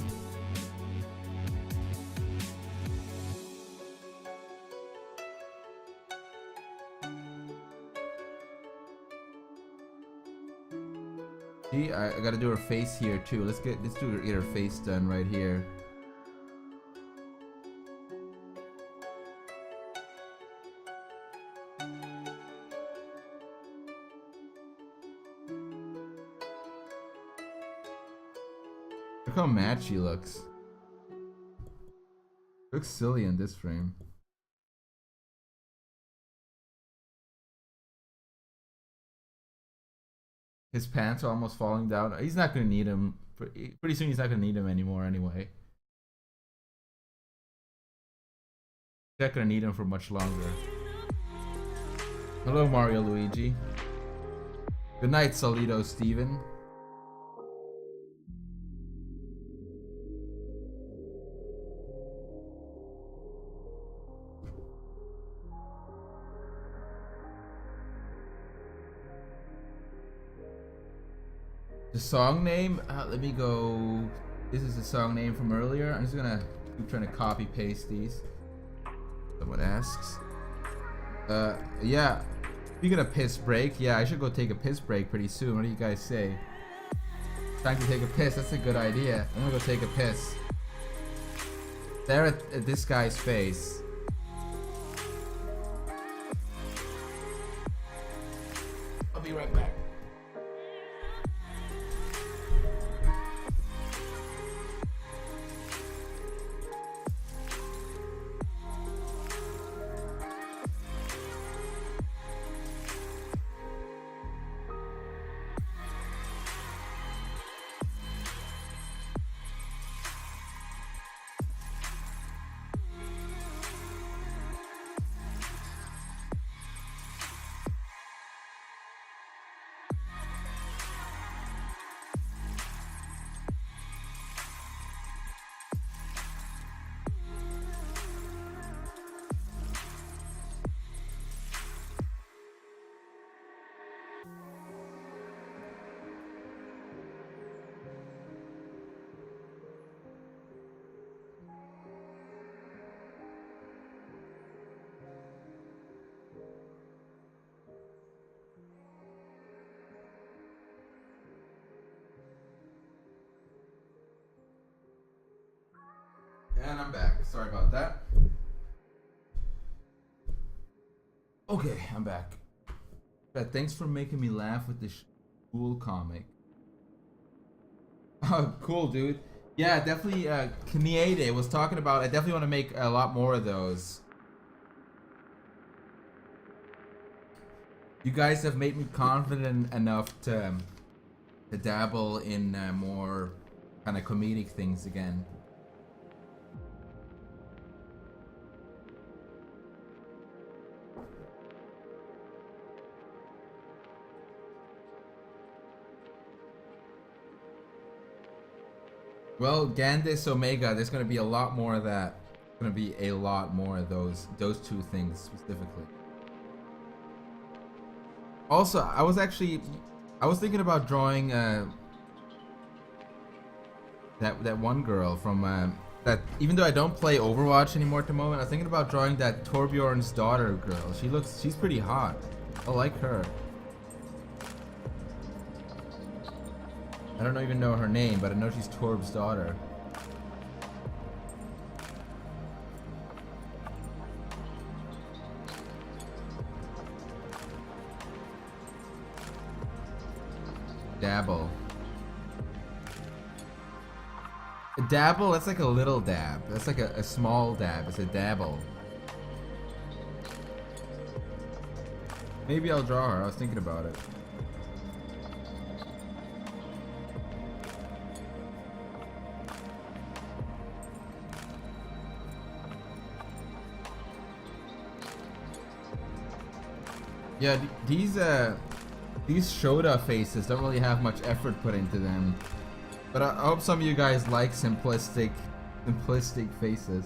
See, I gotta do her face here too. Let's get her face done right here. Look how mad she looks. Looks silly in this frame. His pants are almost falling down. He's not gonna need him. Pretty soon he's not gonna need him anymore anyway. He's not gonna need him for much longer. Hello, Mario Luigi. Good night, Solito Steven. The song name, let me go. This is the song name from earlier. I'm just gonna keep trying to copy paste these. Someone asks. Yeah. Speaking of piss break, yeah, I should go take a piss break pretty soon. What do you guys say? Time to take a piss. That's a good idea. I'm gonna go take a piss. Stare at this guy's face. I'll be right back. And I'm back. Sorry about that. Okay, I'm back. But thanks for making me laugh with this cool comic. Oh, cool, dude. Yeah, definitely. Kniede was talking about. I definitely want to make a lot more of those. You guys have made me confident enough to dabble in more kind of comedic things again. Well, Gandis Omega, there's gonna be a lot more of that. Gonna be a lot more of those two things specifically. Also, I was thinking about drawing that one girl from that. Even though I don't play Overwatch anymore at the moment, I was thinking about drawing that Torbjorn's daughter girl. She's pretty hot. I like her. I don't even know her name, but I know she's Torb's daughter. Dabble. A dabble? That's like a little dab. That's like a small dab. It's a dabble. Maybe I'll draw her. I was thinking about it. Yeah, these Shoda faces don't really have much effort put into them. But I hope some of you guys like simplistic faces.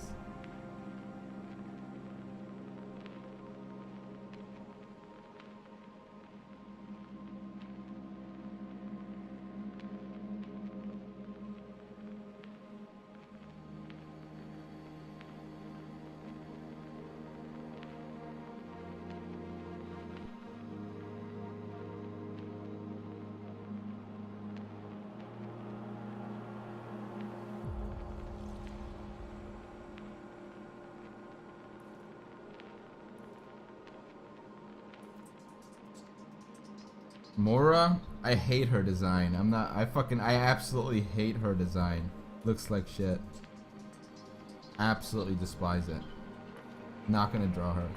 Mora, I hate her design. I absolutely hate her design. Looks like shit. Absolutely despise it. Not gonna draw her.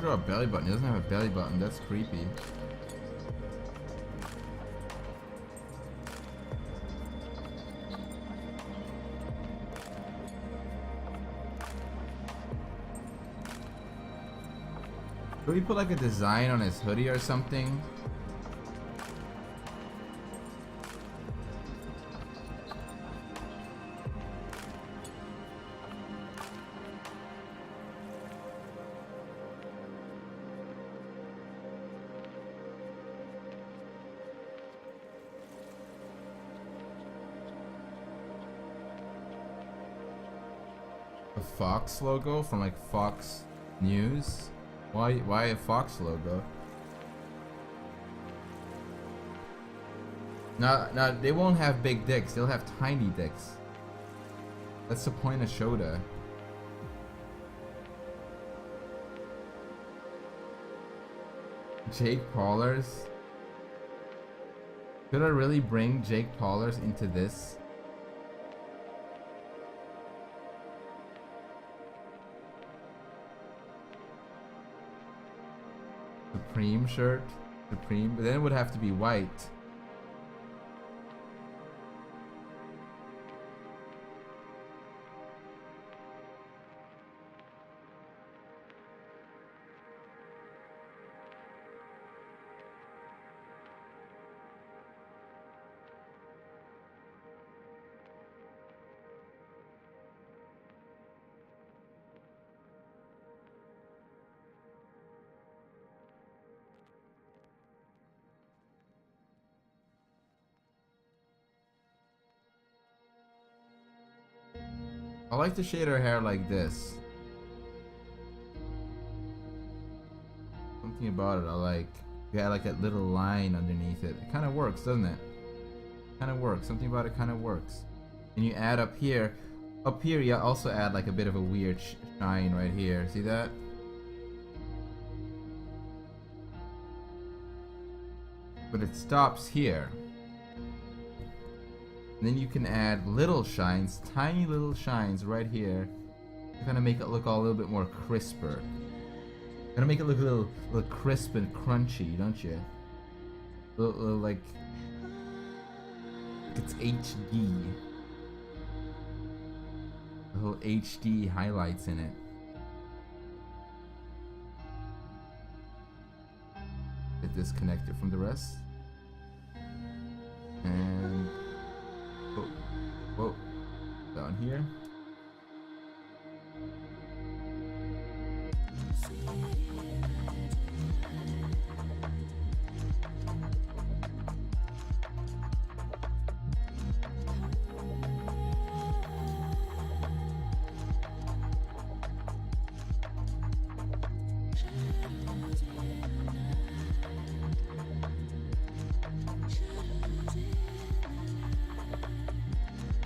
Draw a belly button. He doesn't have a belly button. That's creepy. Could we put like a design on his hoodie or something? A Fox logo from like Fox News? Why a Fox logo? No, they won't have big dicks. They'll have tiny dicks. That's the point of Shoda. Jake Paulers? Could I really bring Jake Paulers into this? Supreme shirt? Supreme? But then it would have to be white. I like to shade her hair like this. Something about it I like. You add like that little line underneath it. It kind of works, doesn't it? Kind of works. Something about it kind of works. And you add up here. Up here you also add like a bit of a weird shine right here. See that? But it stops here. And then you can add little shines, tiny little shines right here. To kind of make it look all a little bit more crisper. Gonna make it look a little crisp and crunchy, don't you? A little like it's HD. A little HD highlights in it. Get disconnected from the rest. And whoa, down here.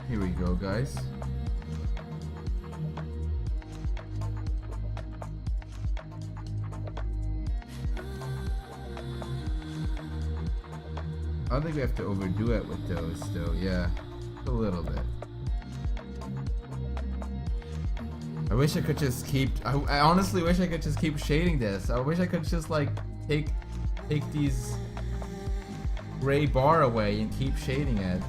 Here we go, guys. I don't think we have to overdo it with those, though. Yeah, a little bit. I wish I could just keep. I honestly wish I could just keep shading this. I wish I could just like take these gray bar away and keep shading it.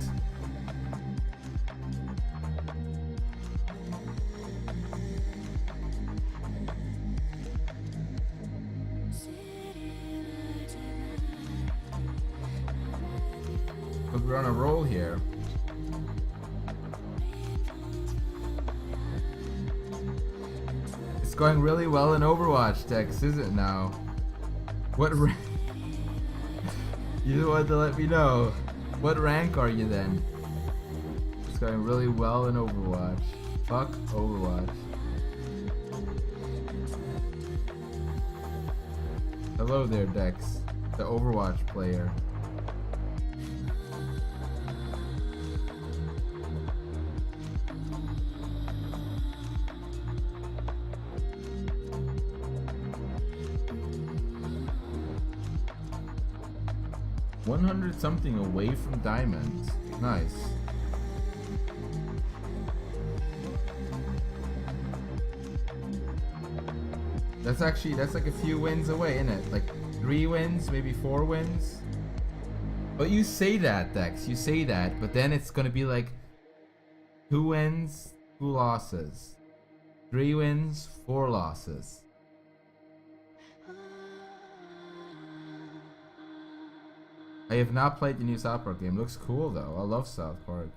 But we're on a roll here. It's going really well in Overwatch, Dex, is it now? What rank? You wanted to let me know. What rank are you then? It's going really well in Overwatch. Fuck Overwatch. Hello there, Dex, the Overwatch player. $100 something away from diamonds. Nice. That's like a few wins away, isn't it? Like 3 wins, maybe 4 wins. But you say that, Dex. You say that, but then it's gonna be like 2 wins, 2 losses. 3 wins, 4 losses. I have not played the new South Park game. Looks cool though. I love South Park.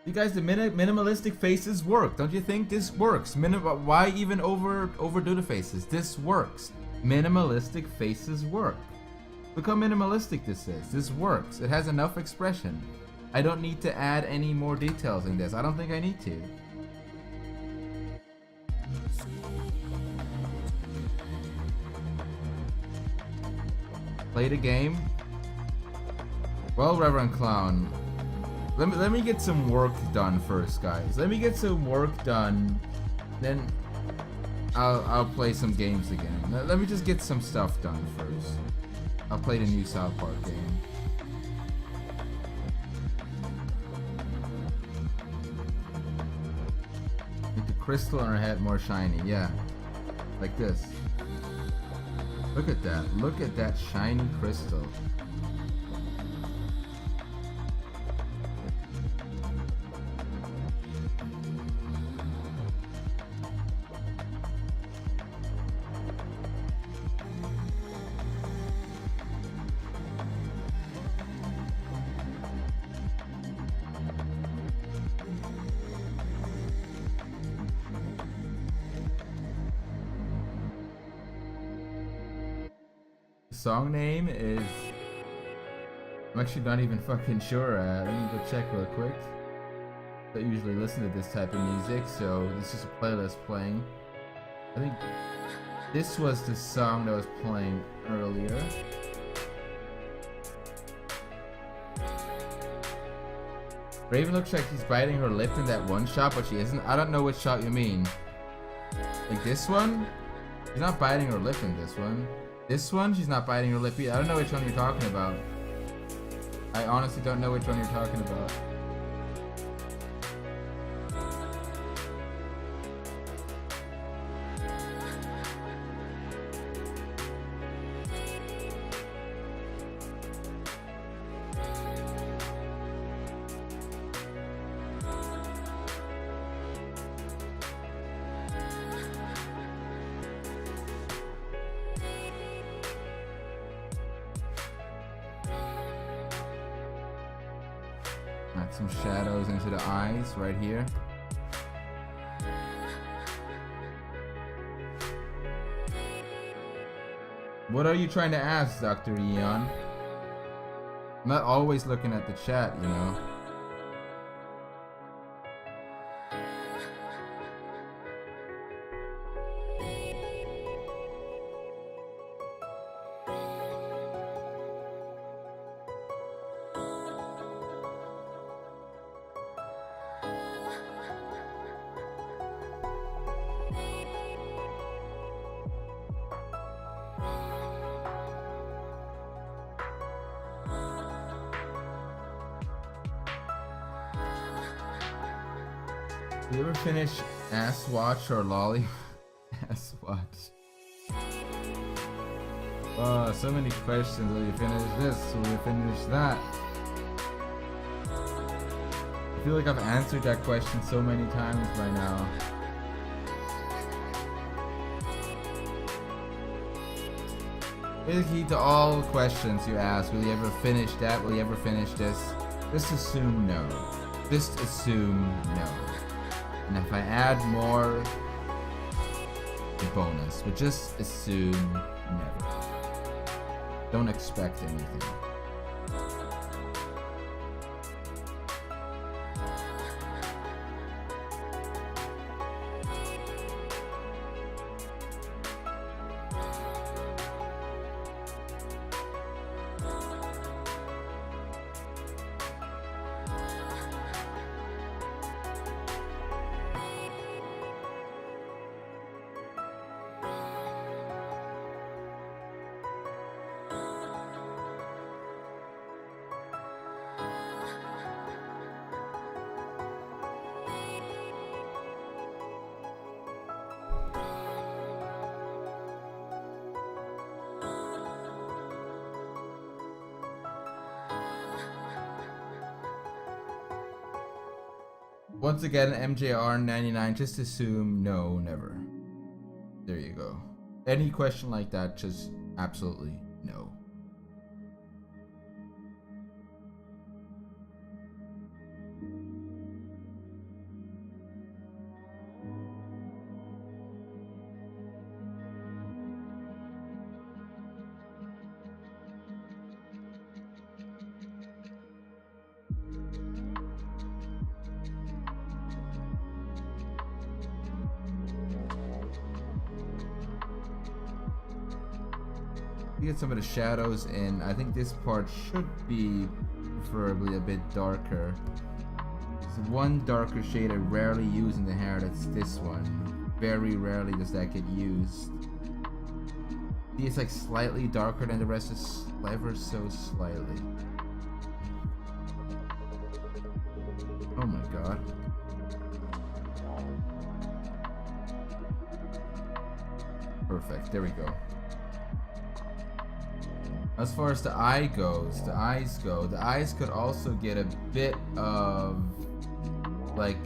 You guys, the minimalistic faces work. Don't you think this works? Why even overdo the faces? This works. Minimalistic faces work. Look how minimalistic this is. This works. It has enough expression. I don't need to add any more details in this. I don't think I need to. Play the game. Well, Reverend Clown, let me get some work done first, guys. Let me get some work done, then I'll play some games again. Let me just get some stuff done first. I'll play the new South Park game. Make the crystal on her head more shiny. Yeah, like this. Look at that. Look at that shiny crystal. song name is... I'm actually not even fucking sure. Let me go check real quick. I don't usually listen to this type of music, so this is a playlist playing. I think this was the song that was playing earlier. Raven looks like she's biting her lip in that one shot, but she isn't. I don't know which shot you mean. Like this one? She's not biting her lip in this one. This one, she's not biting her lip either. I don't know which one you're talking about. I honestly don't know which one you're talking about. Add some shadows into the eyes right here. What are you trying to ask, Dr. Eon? I'm not always looking at the chat, you know. Do you ever finish Ass Watch or Lolly? Ass Watch. Oh, so many questions. Will you finish this? Will you finish that? I feel like I've answered that question so many times by now. Basically, to all questions you ask, will you ever finish that? Will you ever finish this? Just assume no. Just assume no. And if I add more, a bonus. But just assume never. Don't expect anything. Once again, MJR99, just assume no, never. There you go. Any question like that, just absolutely no. Get some of the shadows in. I think this part should be preferably a bit darker. There's one darker shade I rarely use in the hair, that's this one. Very rarely does that get used. See, it's like slightly darker than the rest, is ever so slightly. Oh my god. Perfect, there we go. As far as the eye goes, the eyes go, the eyes could also get a bit of, like,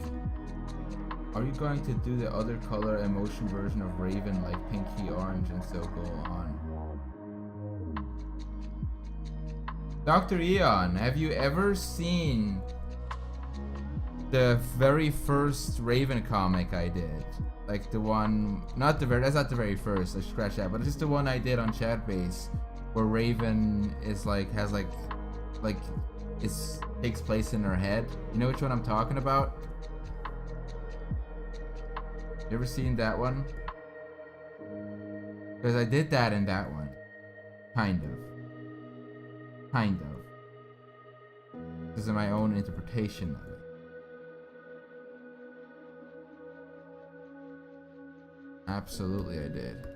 are you going to do the other color emotion version of Raven, like pinky orange, and so go on? Dr. Eon, have you ever seen the very first Raven comic I did? Like the one, not the very, that's not the very first, let's scratch that, but it's just the one I did on Shadbase. where Raven is like takes place in her head. You know which one I'm talking about? You ever seen that one? Because I did that in that one. Kind of. This is my own interpretation of it. Absolutely I did.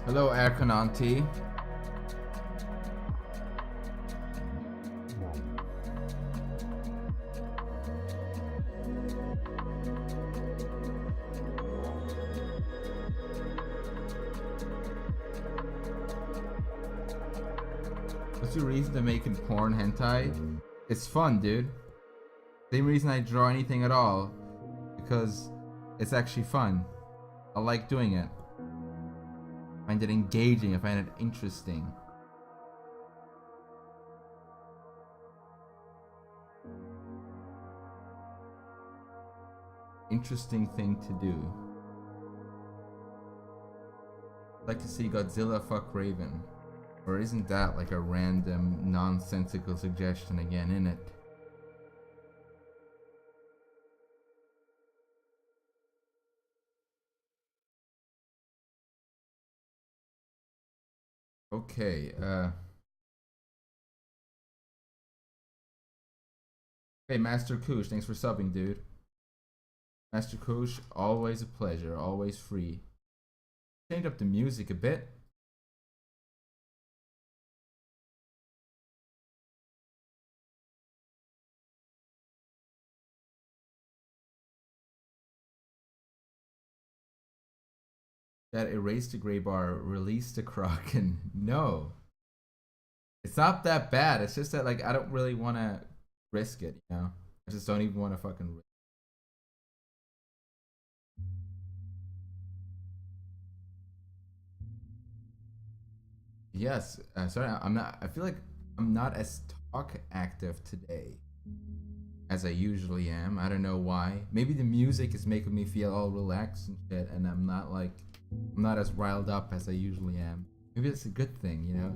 Hello, Arcananti. What's your reason to making porn hentai? It's fun, dude. Same reason I draw anything at all. Because it's actually fun. I like doing it. I find it engaging, I find it interesting. Interesting thing to do. I'd like to see Godzilla fuck Raven. Or isn't that like a random, nonsensical suggestion again, innit? Okay, hey, Master Koosh, thanks for subbing, dude. Master Koosh, always a pleasure, always free. Change up the music a bit. That erased the gray bar, released the Kraken. No. It's not that bad. It's just that, like, I don't really want to risk it, you know? I just don't even want to fucking risk it. Yes, sorry, I'm not, I feel like I'm not as talk active today as I usually am. I don't know why. Maybe the music is making me feel all relaxed and shit, and I'm not as riled up as I usually am. Maybe it's a good thing, you know?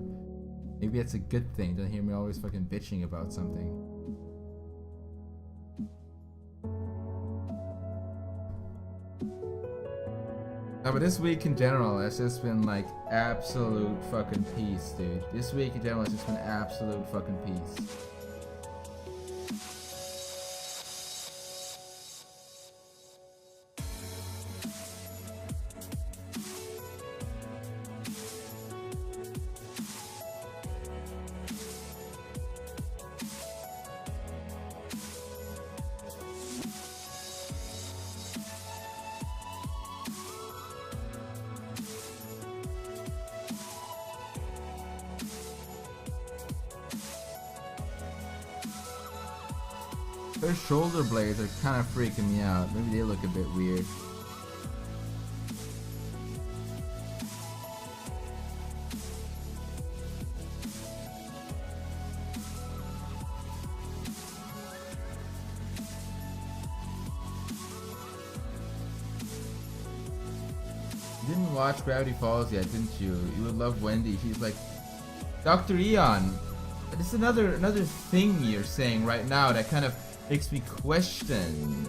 Maybe it's a good thing. Don't hear me always fucking bitching about something. No, but this week in general has just been like absolute fucking peace, dude. This week in general has just been absolute fucking peace. Their shoulder blades are kind of freaking me out. Maybe they look a bit weird. You didn't watch Gravity Falls yet, didn't you? You would love Wendy. She's like, Dr. Eon. This is another thing you're saying right now that kind of makes me question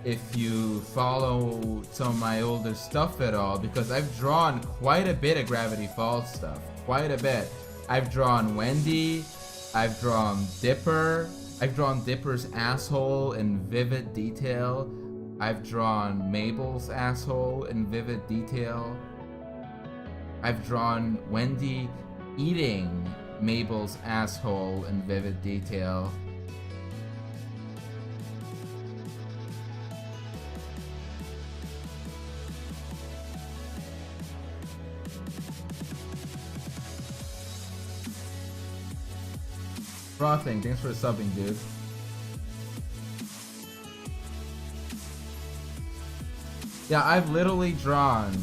if you follow some of my older stuff at all, because I've drawn quite a bit of Gravity Falls stuff. Quite a bit. I've drawn Wendy, I've drawn Dipper. I've drawn Dipper's asshole in vivid detail. I've drawn Mabel's asshole in vivid detail. I've drawn Wendy eating Mabel's asshole in vivid detail. Frothing, thanks for subbing, dude. Yeah, I've literally drawn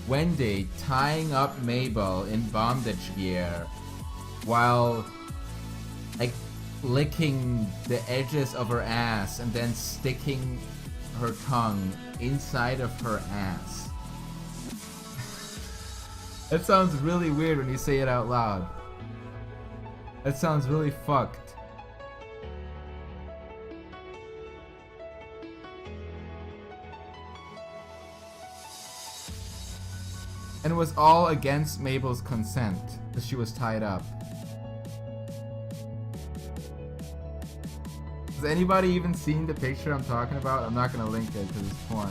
Wendy tying up Mabel in bondage gear while like licking the edges of her ass and then sticking her tongue inside of her ass. That sounds really weird when you say it out loud. That sounds really fucked. And it was all against Mabel's consent, because she was tied up. Has anybody even seen the picture I'm talking about? I'm not gonna link it because it's porn.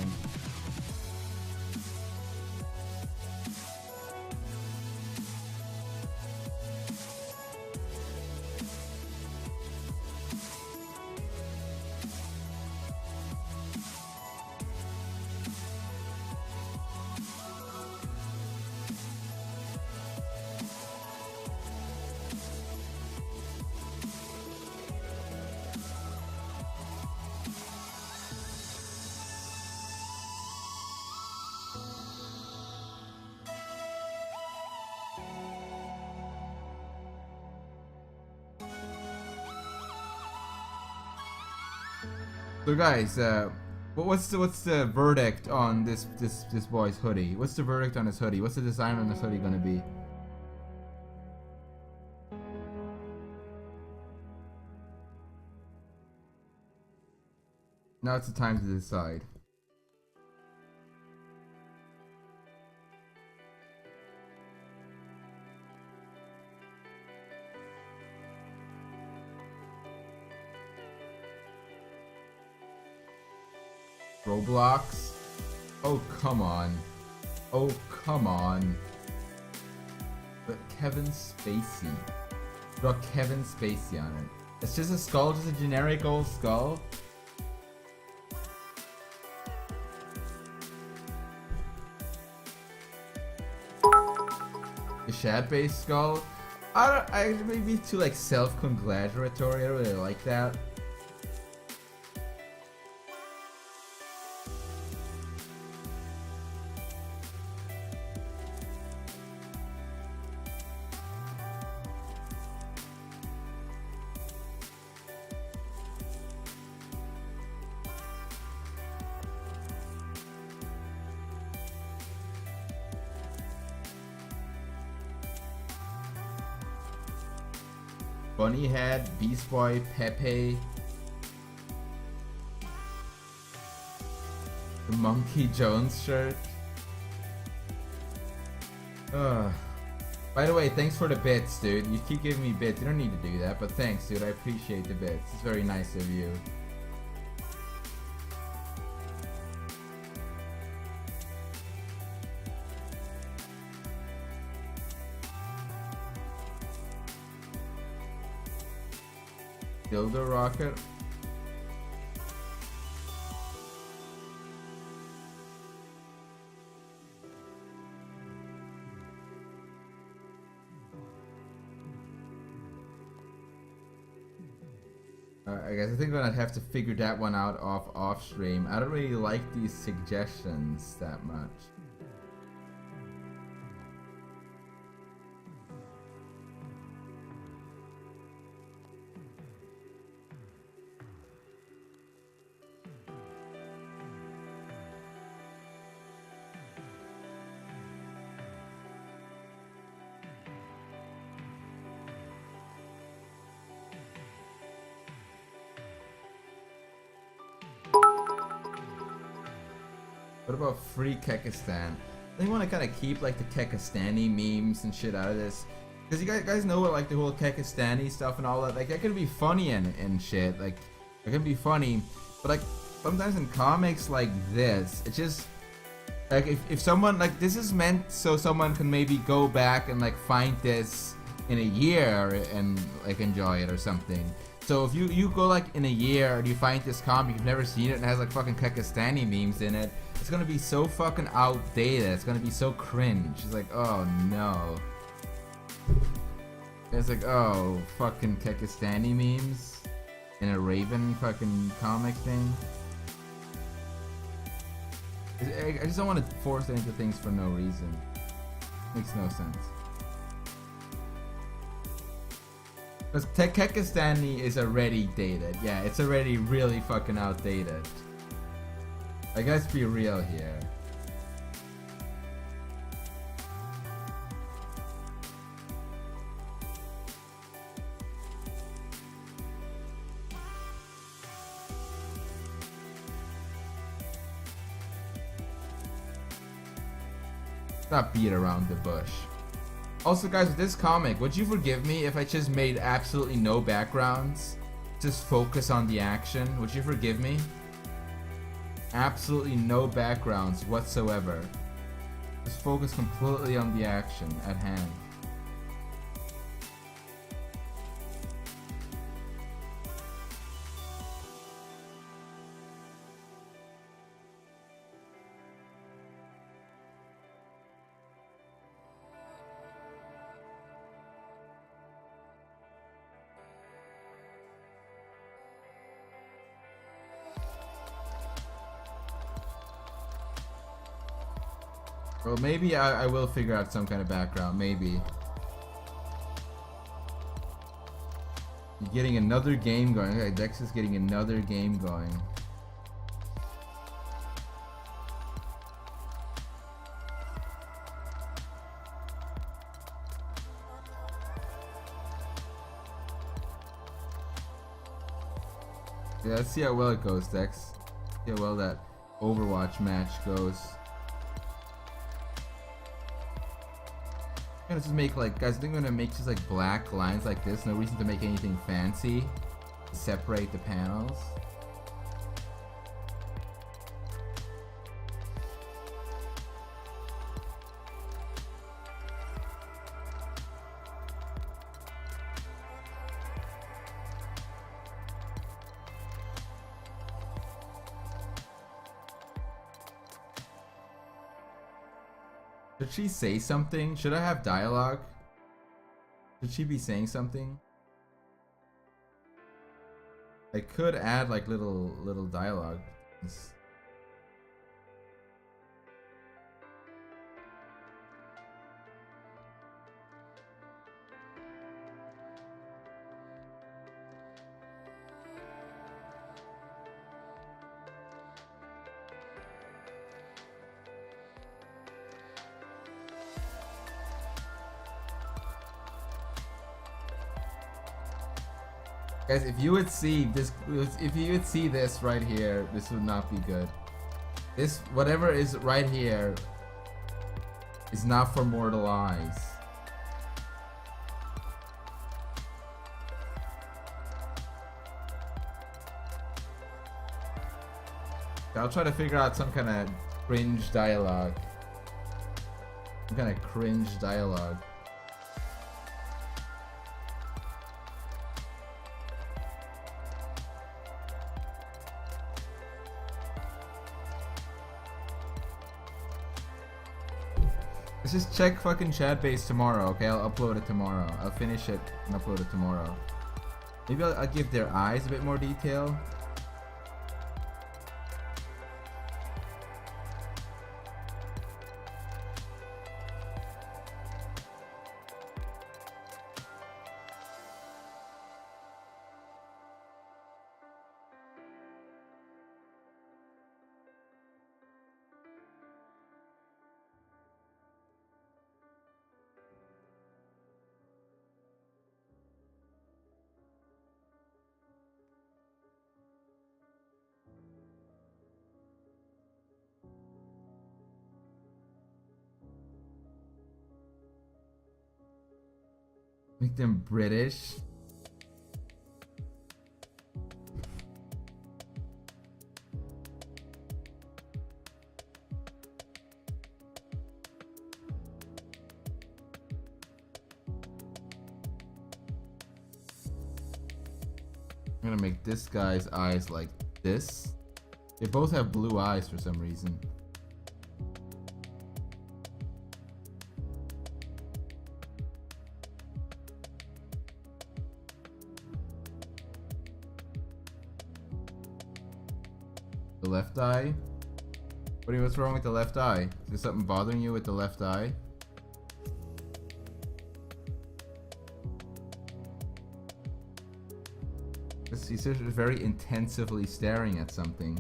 So guys, what's the verdict on this boy's hoodie? What's the verdict on his hoodie? What's the design on this hoodie gonna be? Now it's the time to decide. Roblox? Oh, come on. Oh, come on. But Kevin Spacey. Draw Kevin Spacey on it. It's just a skull, just a generic old skull. The Shadbase skull? I maybe too like self-congratulatory. I don't really like that. Bunny Head, Beast Boy, Pepe, the Monkey Jones shirt. By the way, thanks for the bits, dude. You keep giving me bits. You don't need to do that, but thanks, dude. I appreciate the bits. It's very nice of you. Dildo rocket. I guess I think I'm gonna have to figure that one out off stream. I don't really like these suggestions that much. What about free Kekistan? They want to kind of keep like the Kekistani memes and shit out of this. Cause you guys know what, like the whole Kekistani stuff and all that. Like that can be funny and shit. Like it can be funny, but like sometimes in comics like this, it just like if someone like this is meant so someone can maybe go back and like find this in a year and like enjoy it or something. So if you go like in a year and you find this comic, you've never seen it and it has like fucking Kekistani memes in it, it's gonna be so fucking outdated. It's gonna be so cringe. It's like, oh no. It's like, oh, fucking Kekistani memes in a Raven fucking comic thing. I just don't want to force it into things for no reason. Makes no sense. Because Kekistani is already dated. Yeah, it's already really fucking outdated. Like, let's be real here. Not beat around the bush. Also, guys, with this comic, would you forgive me if I just made absolutely no backgrounds? Just focus on the action? Would you forgive me? Absolutely no backgrounds whatsoever. Just focus completely on the action at hand. Well, maybe I will figure out some kind of background, maybe. You're getting another game going. Okay, Dex is getting another game going. Yeah, let's see how well it goes, Dex. See how well that Overwatch match goes. I'm gonna just make like, guys, I think I'm gonna make just like black lines like this. No reason to make anything fancy to separate the panels. Should she say something? Should I have dialogue? Should she be saying something? I could add like little dialogue. Guys, if you would see this, if you would see this right here, this would not be good. This, whatever is right here, is not for mortal eyes. I'll try to figure out some kind of cringe dialogue. Some kind of cringe dialogue. Let's just check fucking Shadbase tomorrow, okay? I'll upload it tomorrow. I'll finish it and upload it tomorrow. Maybe I'll give their eyes a bit more detail. Make them British. I'm gonna make this guy's eyes like this. They both have blue eyes for some reason. The left eye? What's wrong with the left eye? Is there something bothering you with the left eye? He's just very intensively staring at something.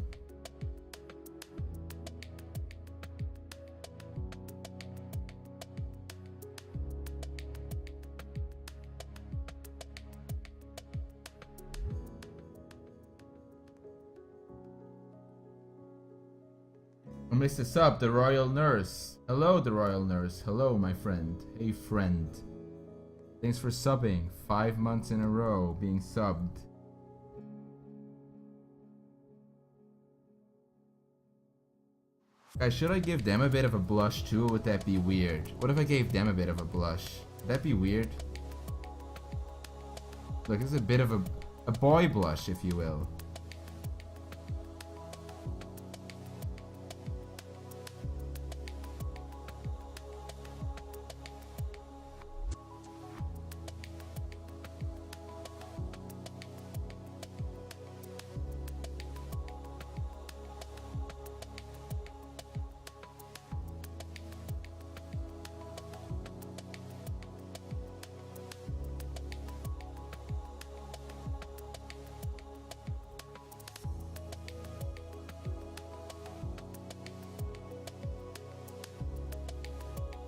I missed a sub, the Royal Nurse. Hello, the Royal Nurse. Hello, my friend. Hey, friend. Thanks for subbing. 5 months in a row being subbed. Guys, should I give them a bit of a blush too, or would that be weird? What if I gave them a bit of a blush? Would that be weird? Look, it's a bit of a boy blush, if you will.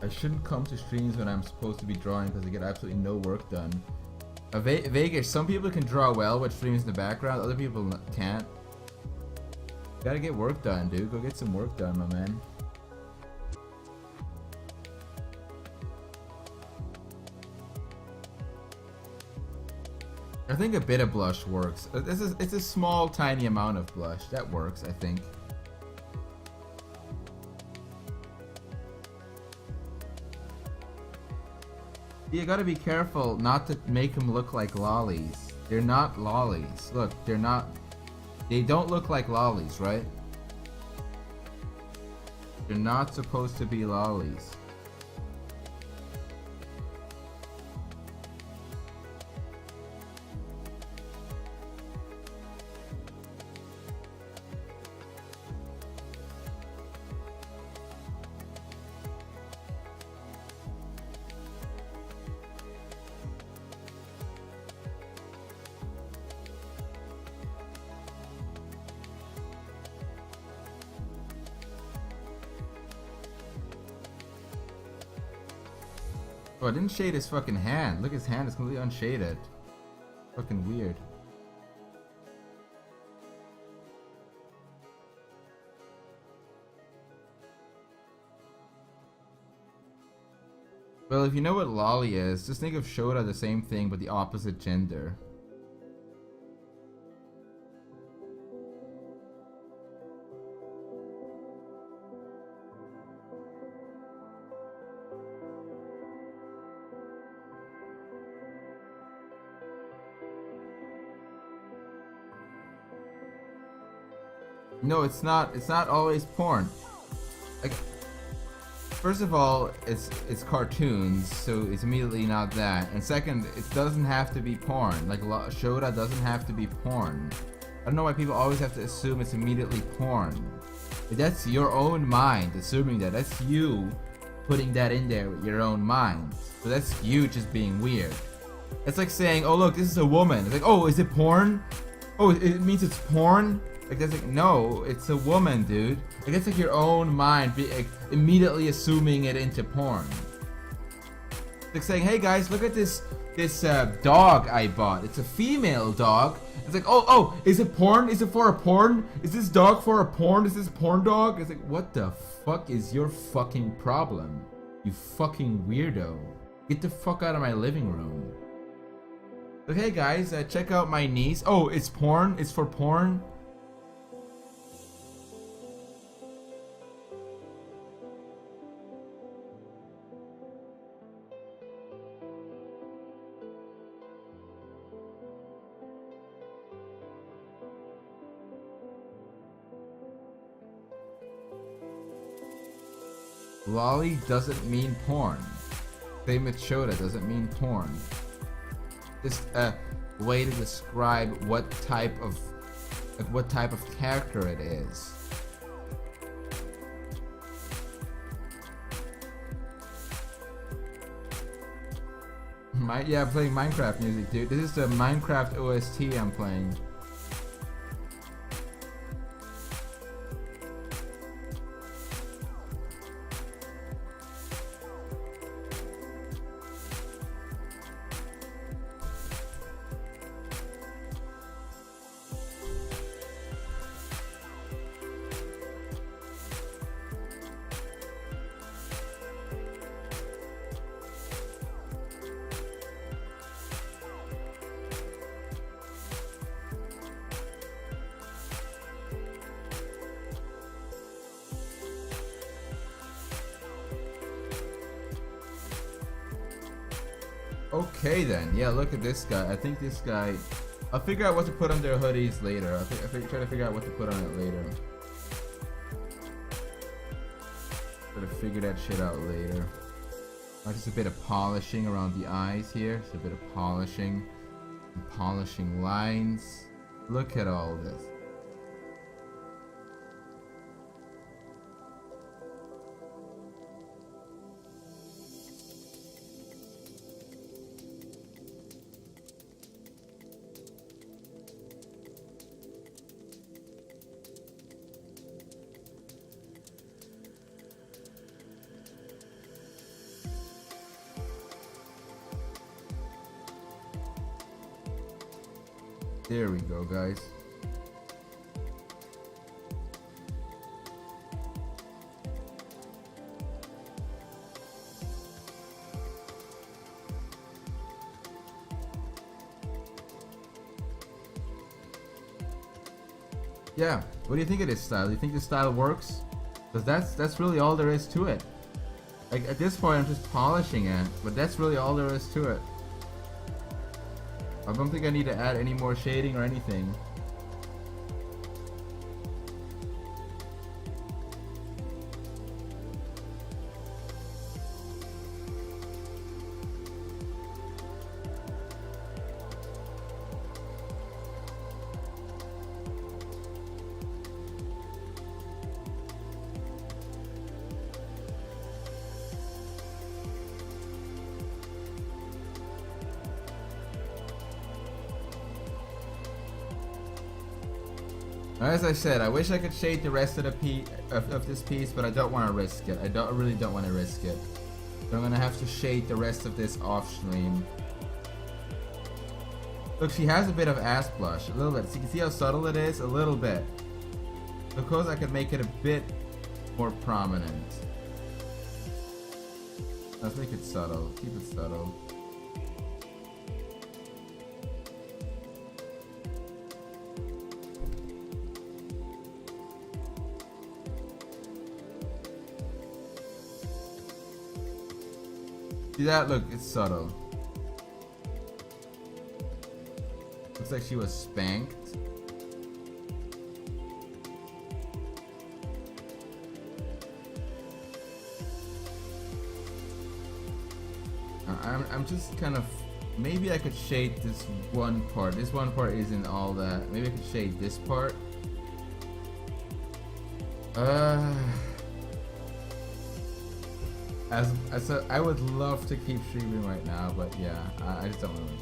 I shouldn't come to streams when I'm supposed to be drawing because I get absolutely no work done. Vegas, some people can draw well with streams in the background, other people can't. Gotta get work done, dude. Go get some work done, my man. I think a bit of blush works. It's a small, tiny amount of blush. That works, I think. You gotta be careful not to make them look like lollies. They're not lollies. Look, they're not. They don't look like lollies, right? They're not supposed to be lollies. Oh, I didn't shade his fucking hand. Look, his hand is completely unshaded. Fucking weird. Well, if you know what lolly is, just think of Shota the same thing but the opposite gender. No, it's not. It's not always porn. Like, first of all, it's cartoons, so it's immediately not that. And second, it doesn't have to be porn. Like Shota doesn't have to be porn. I don't know why people always have to assume it's immediately porn. But that's your own mind assuming that. That's you putting that in there with your own mind. So that's you just being weird. It's like saying, "Oh look, this is a woman." It's like, "Oh, is it porn? Oh, it means it's porn." Like that's like, no, it's a woman, dude. Like that's like your own mind immediately assuming it into porn. It's like saying, hey guys, look at this dog I bought. It's a female dog. It's like, oh, is it porn? Is it for a porn? Is this dog for a porn? Is this porn dog? It's like, what the fuck is your fucking problem? You fucking weirdo. Get the fuck out of my living room. But hey guys, check out my niece. Oh, it's porn. It's for porn. Lolly doesn't mean porn. Same with Shota doesn't mean porn. Just a way to describe what type of character it is. Yeah, I'm playing Minecraft music, dude. This is the Minecraft OST I'm playing. Okay then, yeah, look at this guy. I think this guy, I'll figure out what to put on their hoodies later. I'll try to figure out what to put on it later. Try to figure that shit out later. Just a bit of polishing around the eyes here. Just a bit of polishing. And polishing lines. Look at all this. There we go, guys. Yeah, what do you think of this style? Do you think this style works? Because that's really all there is to it. Like at this point I'm just polishing it, but that's really all there is to it. I don't think I need to add any more shading or anything. As I said, I wish I could shade the rest of the of this piece, but I don't want to risk it. I really don't want to risk it. So I'm gonna have to shade the rest of this off stream. Look, she has a bit of ass blush, a little bit. So you can see how subtle it is, a little bit. Because I could make it a bit more prominent. Let's make it subtle. Keep it subtle. See that? Look, it's subtle. Looks like she was spanked. I'm just kind of, maybe I could shade this one part. This one part isn't all that. Maybe I could shade this part. I would love to keep streaming right now, but yeah, I just don't want to.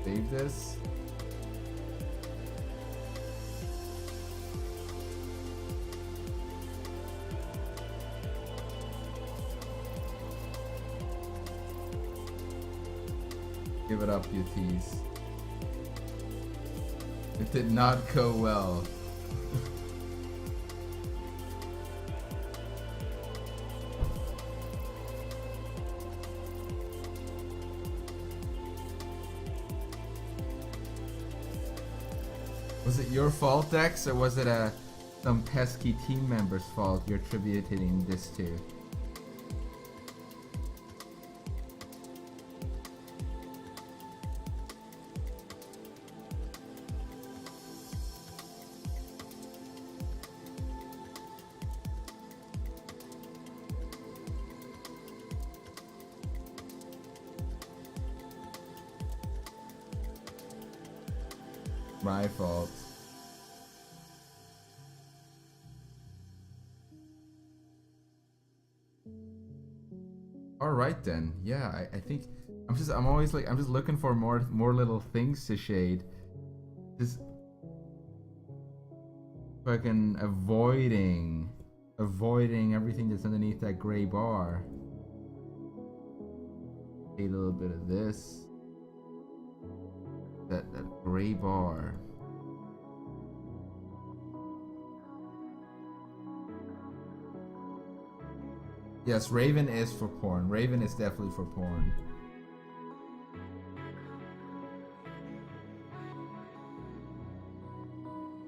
Save this. Give it up, you tease. It did not go well. Was it your fault, Dex, or was it some pesky team member's fault you're attributing this to? My fault. All right then. Yeah, I think I'm always like I'm just looking for more little things to shade. Just fucking avoiding everything that's underneath that gray bar. Shade a little bit of this. That gray bar. Yes, Raven is for porn. Raven is definitely for porn.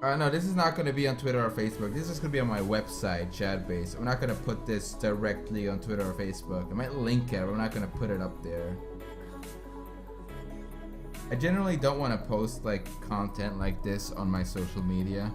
No, this is not going to be on Twitter or Facebook. This is going to be on my website, Shadbase. I'm not going to put this directly on Twitter or Facebook. I might link it, but I'm not going to put it up there. I generally don't want to post like content like this on my social media.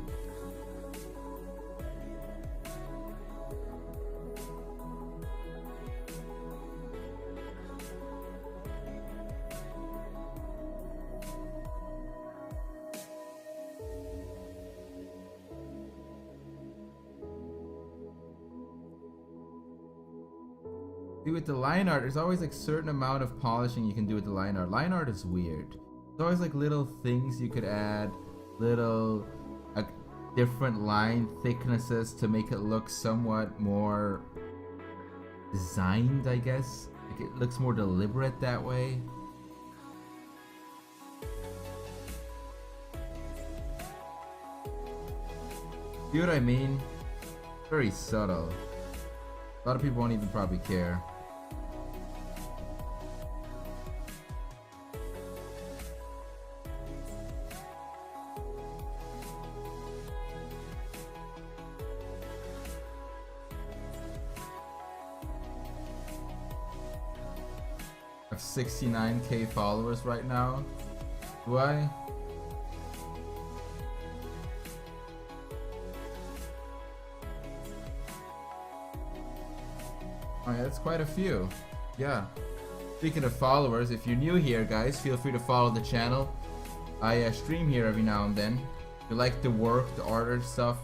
See, with the line art, there's always like certain amount of polishing you can do with the line art. Line art is weird. There's always like little things you could add, little different line thicknesses to make it look somewhat more designed, I guess. Like it looks more deliberate that way. See what I mean? Very subtle. A lot of people won't even probably care. I have 69k followers right now. Do I? Oh yeah, that's quite a few. Yeah. Speaking of followers, if you're new here, guys, feel free to follow the channel. I stream here every now and then. If you like the work, the art stuff,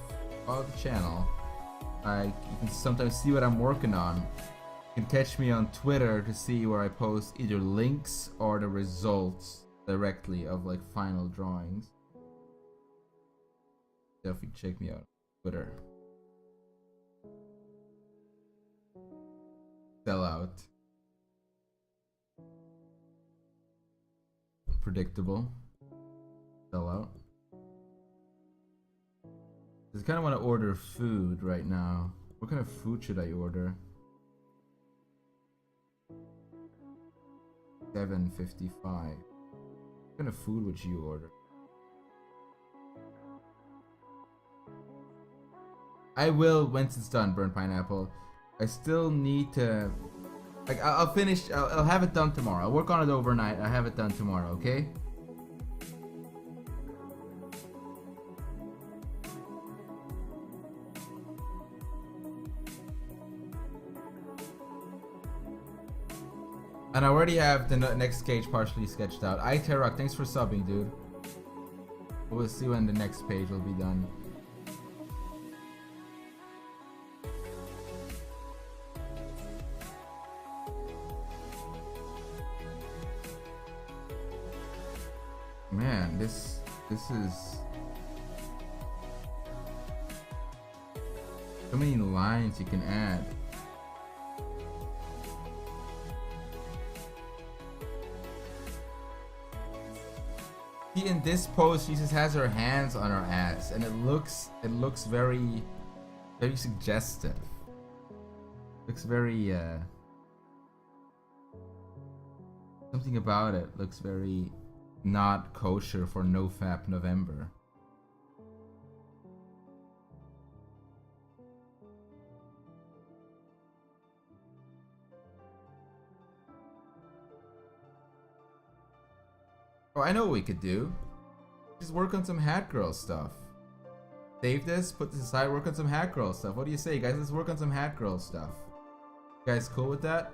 follow the channel. You can sometimes see what I'm working on. You can catch me on Twitter to see where I post either links or the results directly of like final drawings. Definitely check me out on Twitter. Sellout. Predictable. Sellout. I kind of want to order food right now. What kind of food should I order? 7:55. What kind of food would you order? I will once it's done, burnt pineapple. I still need to, like, I'll finish. I'll have it done tomorrow. I'll work on it overnight. I'll have it done tomorrow. Okay. And I already have the next page partially sketched out. Iterock, thanks for subbing, dude. We'll see when the next page will be done. Man, this is so many lines you can add. See, in this pose, she just has her hands on her ass, and it looks very suggestive. Looks very something about it looks very not kosher for NoFap November. Oh, I know what we could do. Just work on some Hat Girl stuff. Save this, put this aside, work on some Hat Girl stuff. What do you say, guys? Let's work on some Hat Girl stuff. You guys cool with that?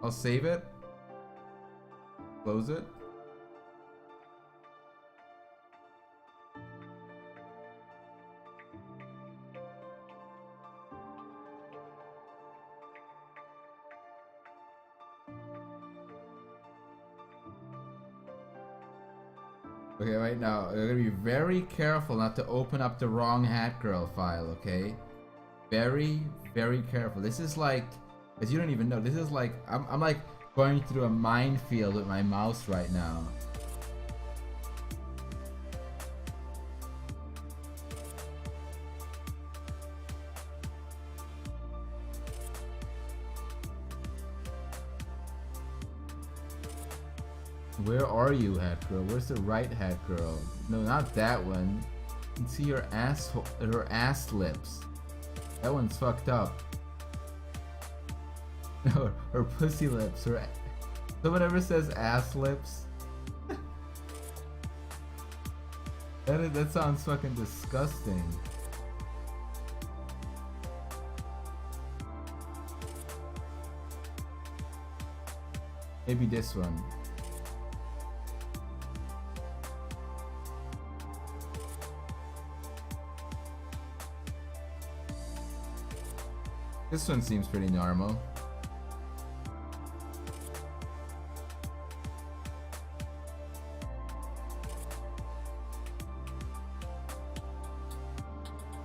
I'll save it. Close it. Okay, right now, we're gonna be very careful not to open up the wrong Hat Girl file, okay? Very, very careful. This is like, as you don't even know, this is like, I'm like going through a minefield with my mouse right now. Where are you, Hat Girl? Where's the right Hat Girl? No, not that one. You can see her ass lips. That one's fucked up. No, her pussy lips. Someone ever says ass lips? that sounds fucking disgusting. Maybe this one. This one seems pretty normal.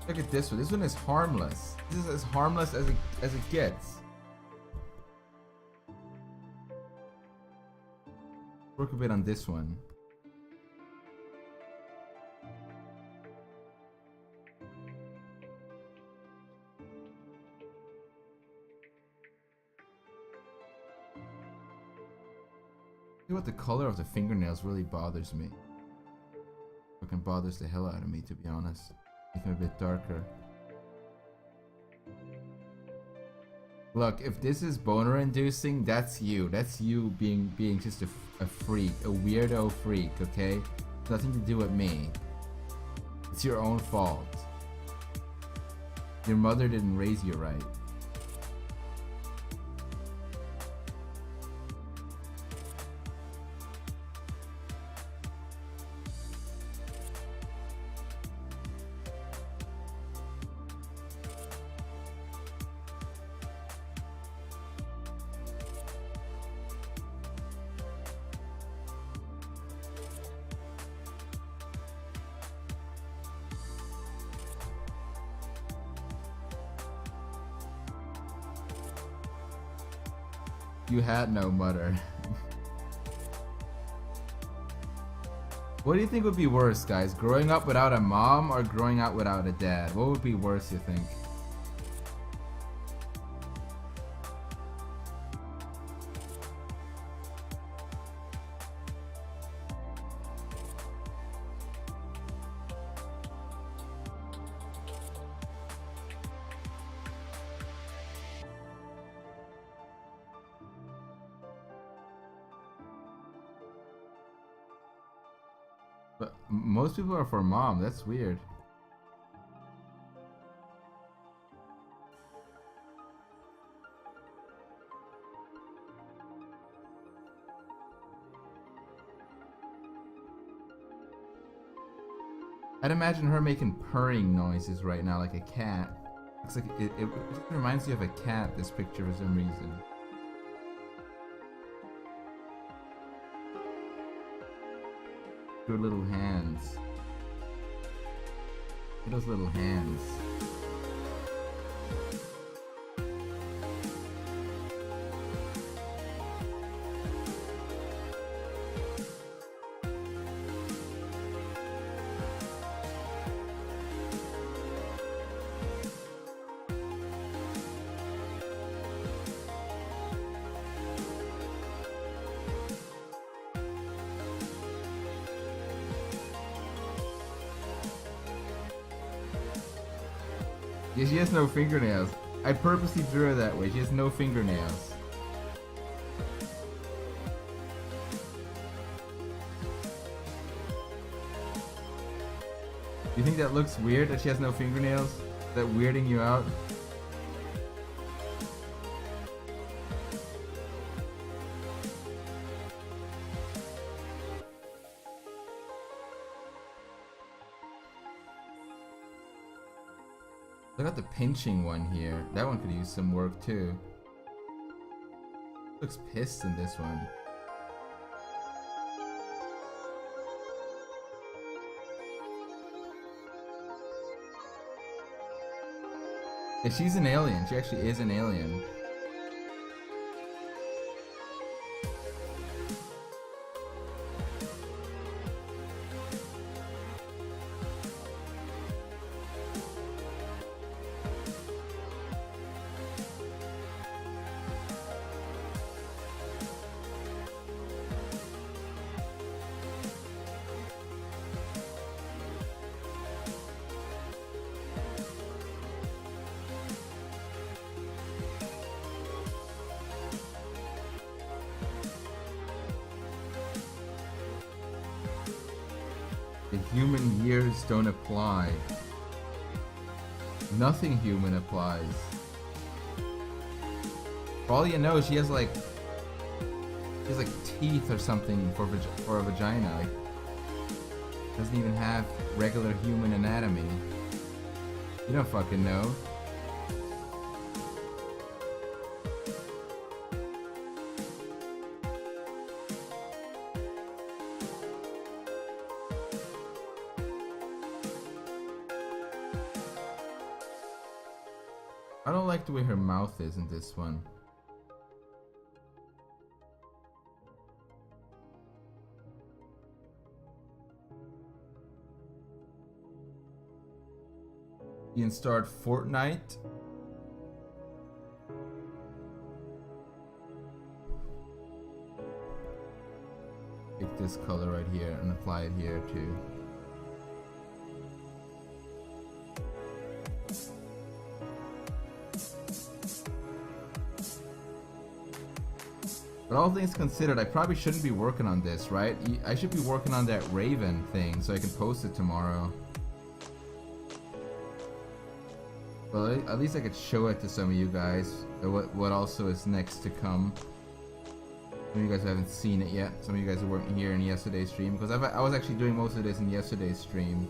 Look at this one. This one is harmless. This is as harmless as it gets. Work a bit on this one. See what the color of the fingernails really bothers me. Fucking bothers the hell out of me, to be honest. Make them a bit darker. Look, if this is boner inducing, that's you. That's you being just a freak, a weirdo freak, okay? Nothing to do with me. It's your own fault. Your mother didn't raise you right. You had no mother. What do you think would be worse, guys? Growing up without a mom or growing up without a dad? What would be worse, you think? But most people are for mom. That's weird. I'd imagine her making purring noises right now like a cat. Looks like it reminds you of a cat, this picture, for some reason. Her little hands. Look at those little hands. Yeah, she has no fingernails. I purposely drew her that way. She has no fingernails. You think that looks weird that she has no fingernails? Is that weirding you out? Look at the pinching one here. That one could use some work too. Looks pissed in this one. Yeah, she's an alien. She actually is an alien. The human years don't apply. Nothing human applies. For all you know, she has like teeth or something for a vagina. Like, doesn't even have regular human anatomy. You don't fucking know. I don't like the way her mouth is in this one. You can start Fortnite. Pick this color right here and apply it here too. But all things considered, I probably shouldn't be working on this, right? I should be working on that Raven thing so I can post it tomorrow. Well, at least I could show it to some of you guys. What also is next to come. Some of you guys haven't seen it yet. Some of you guys weren't here in yesterday's stream because I was actually doing most of this in yesterday's stream.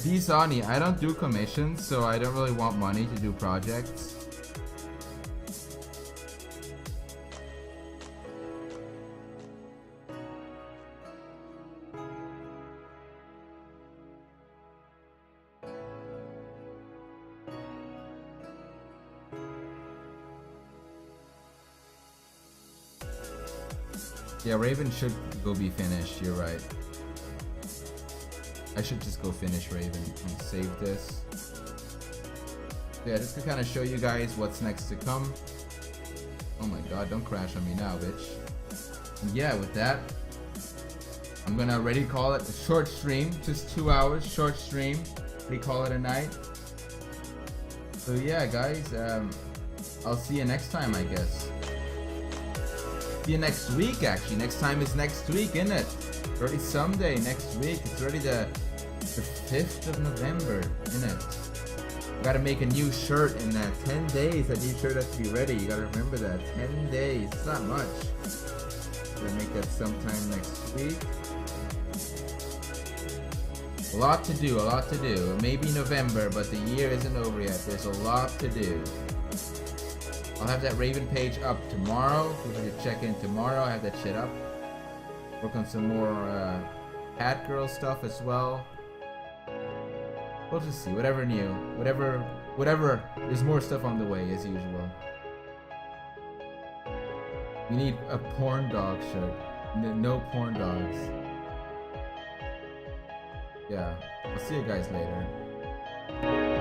D-Sony, I don't do commissions, so I don't really want money to do projects. Yeah, Raven should go be finished, you're right. I should just go finish Raven and save this. Yeah, just to kind of show you guys what's next to come. Oh my god, don't crash on me now, bitch. And yeah, with that, I'm gonna already call it a short stream. Just 2 hours, short stream. We call it a night. So yeah, guys, I'll see you next time, I guess. See you next week, actually. Next time is next week, isn't it? It's already someday next week. It's already the 5th of November, isn't it? You gotta make a new shirt in 10 days. That new shirt has to be ready. You gotta remember that. 10 days. It's not much. Gonna make that sometime next week. A lot to do, a lot to do. Maybe November, but the year isn't over yet. There's a lot to do. I'll have that Raven page up tomorrow. If you check in tomorrow, I have that shit up. Work on some more Cat Girl stuff as well. We'll just see. Whatever new. Whatever. There's more stuff on the way as usual. We need a porn dog shirt. No porn dogs. Yeah. I'll see you guys later.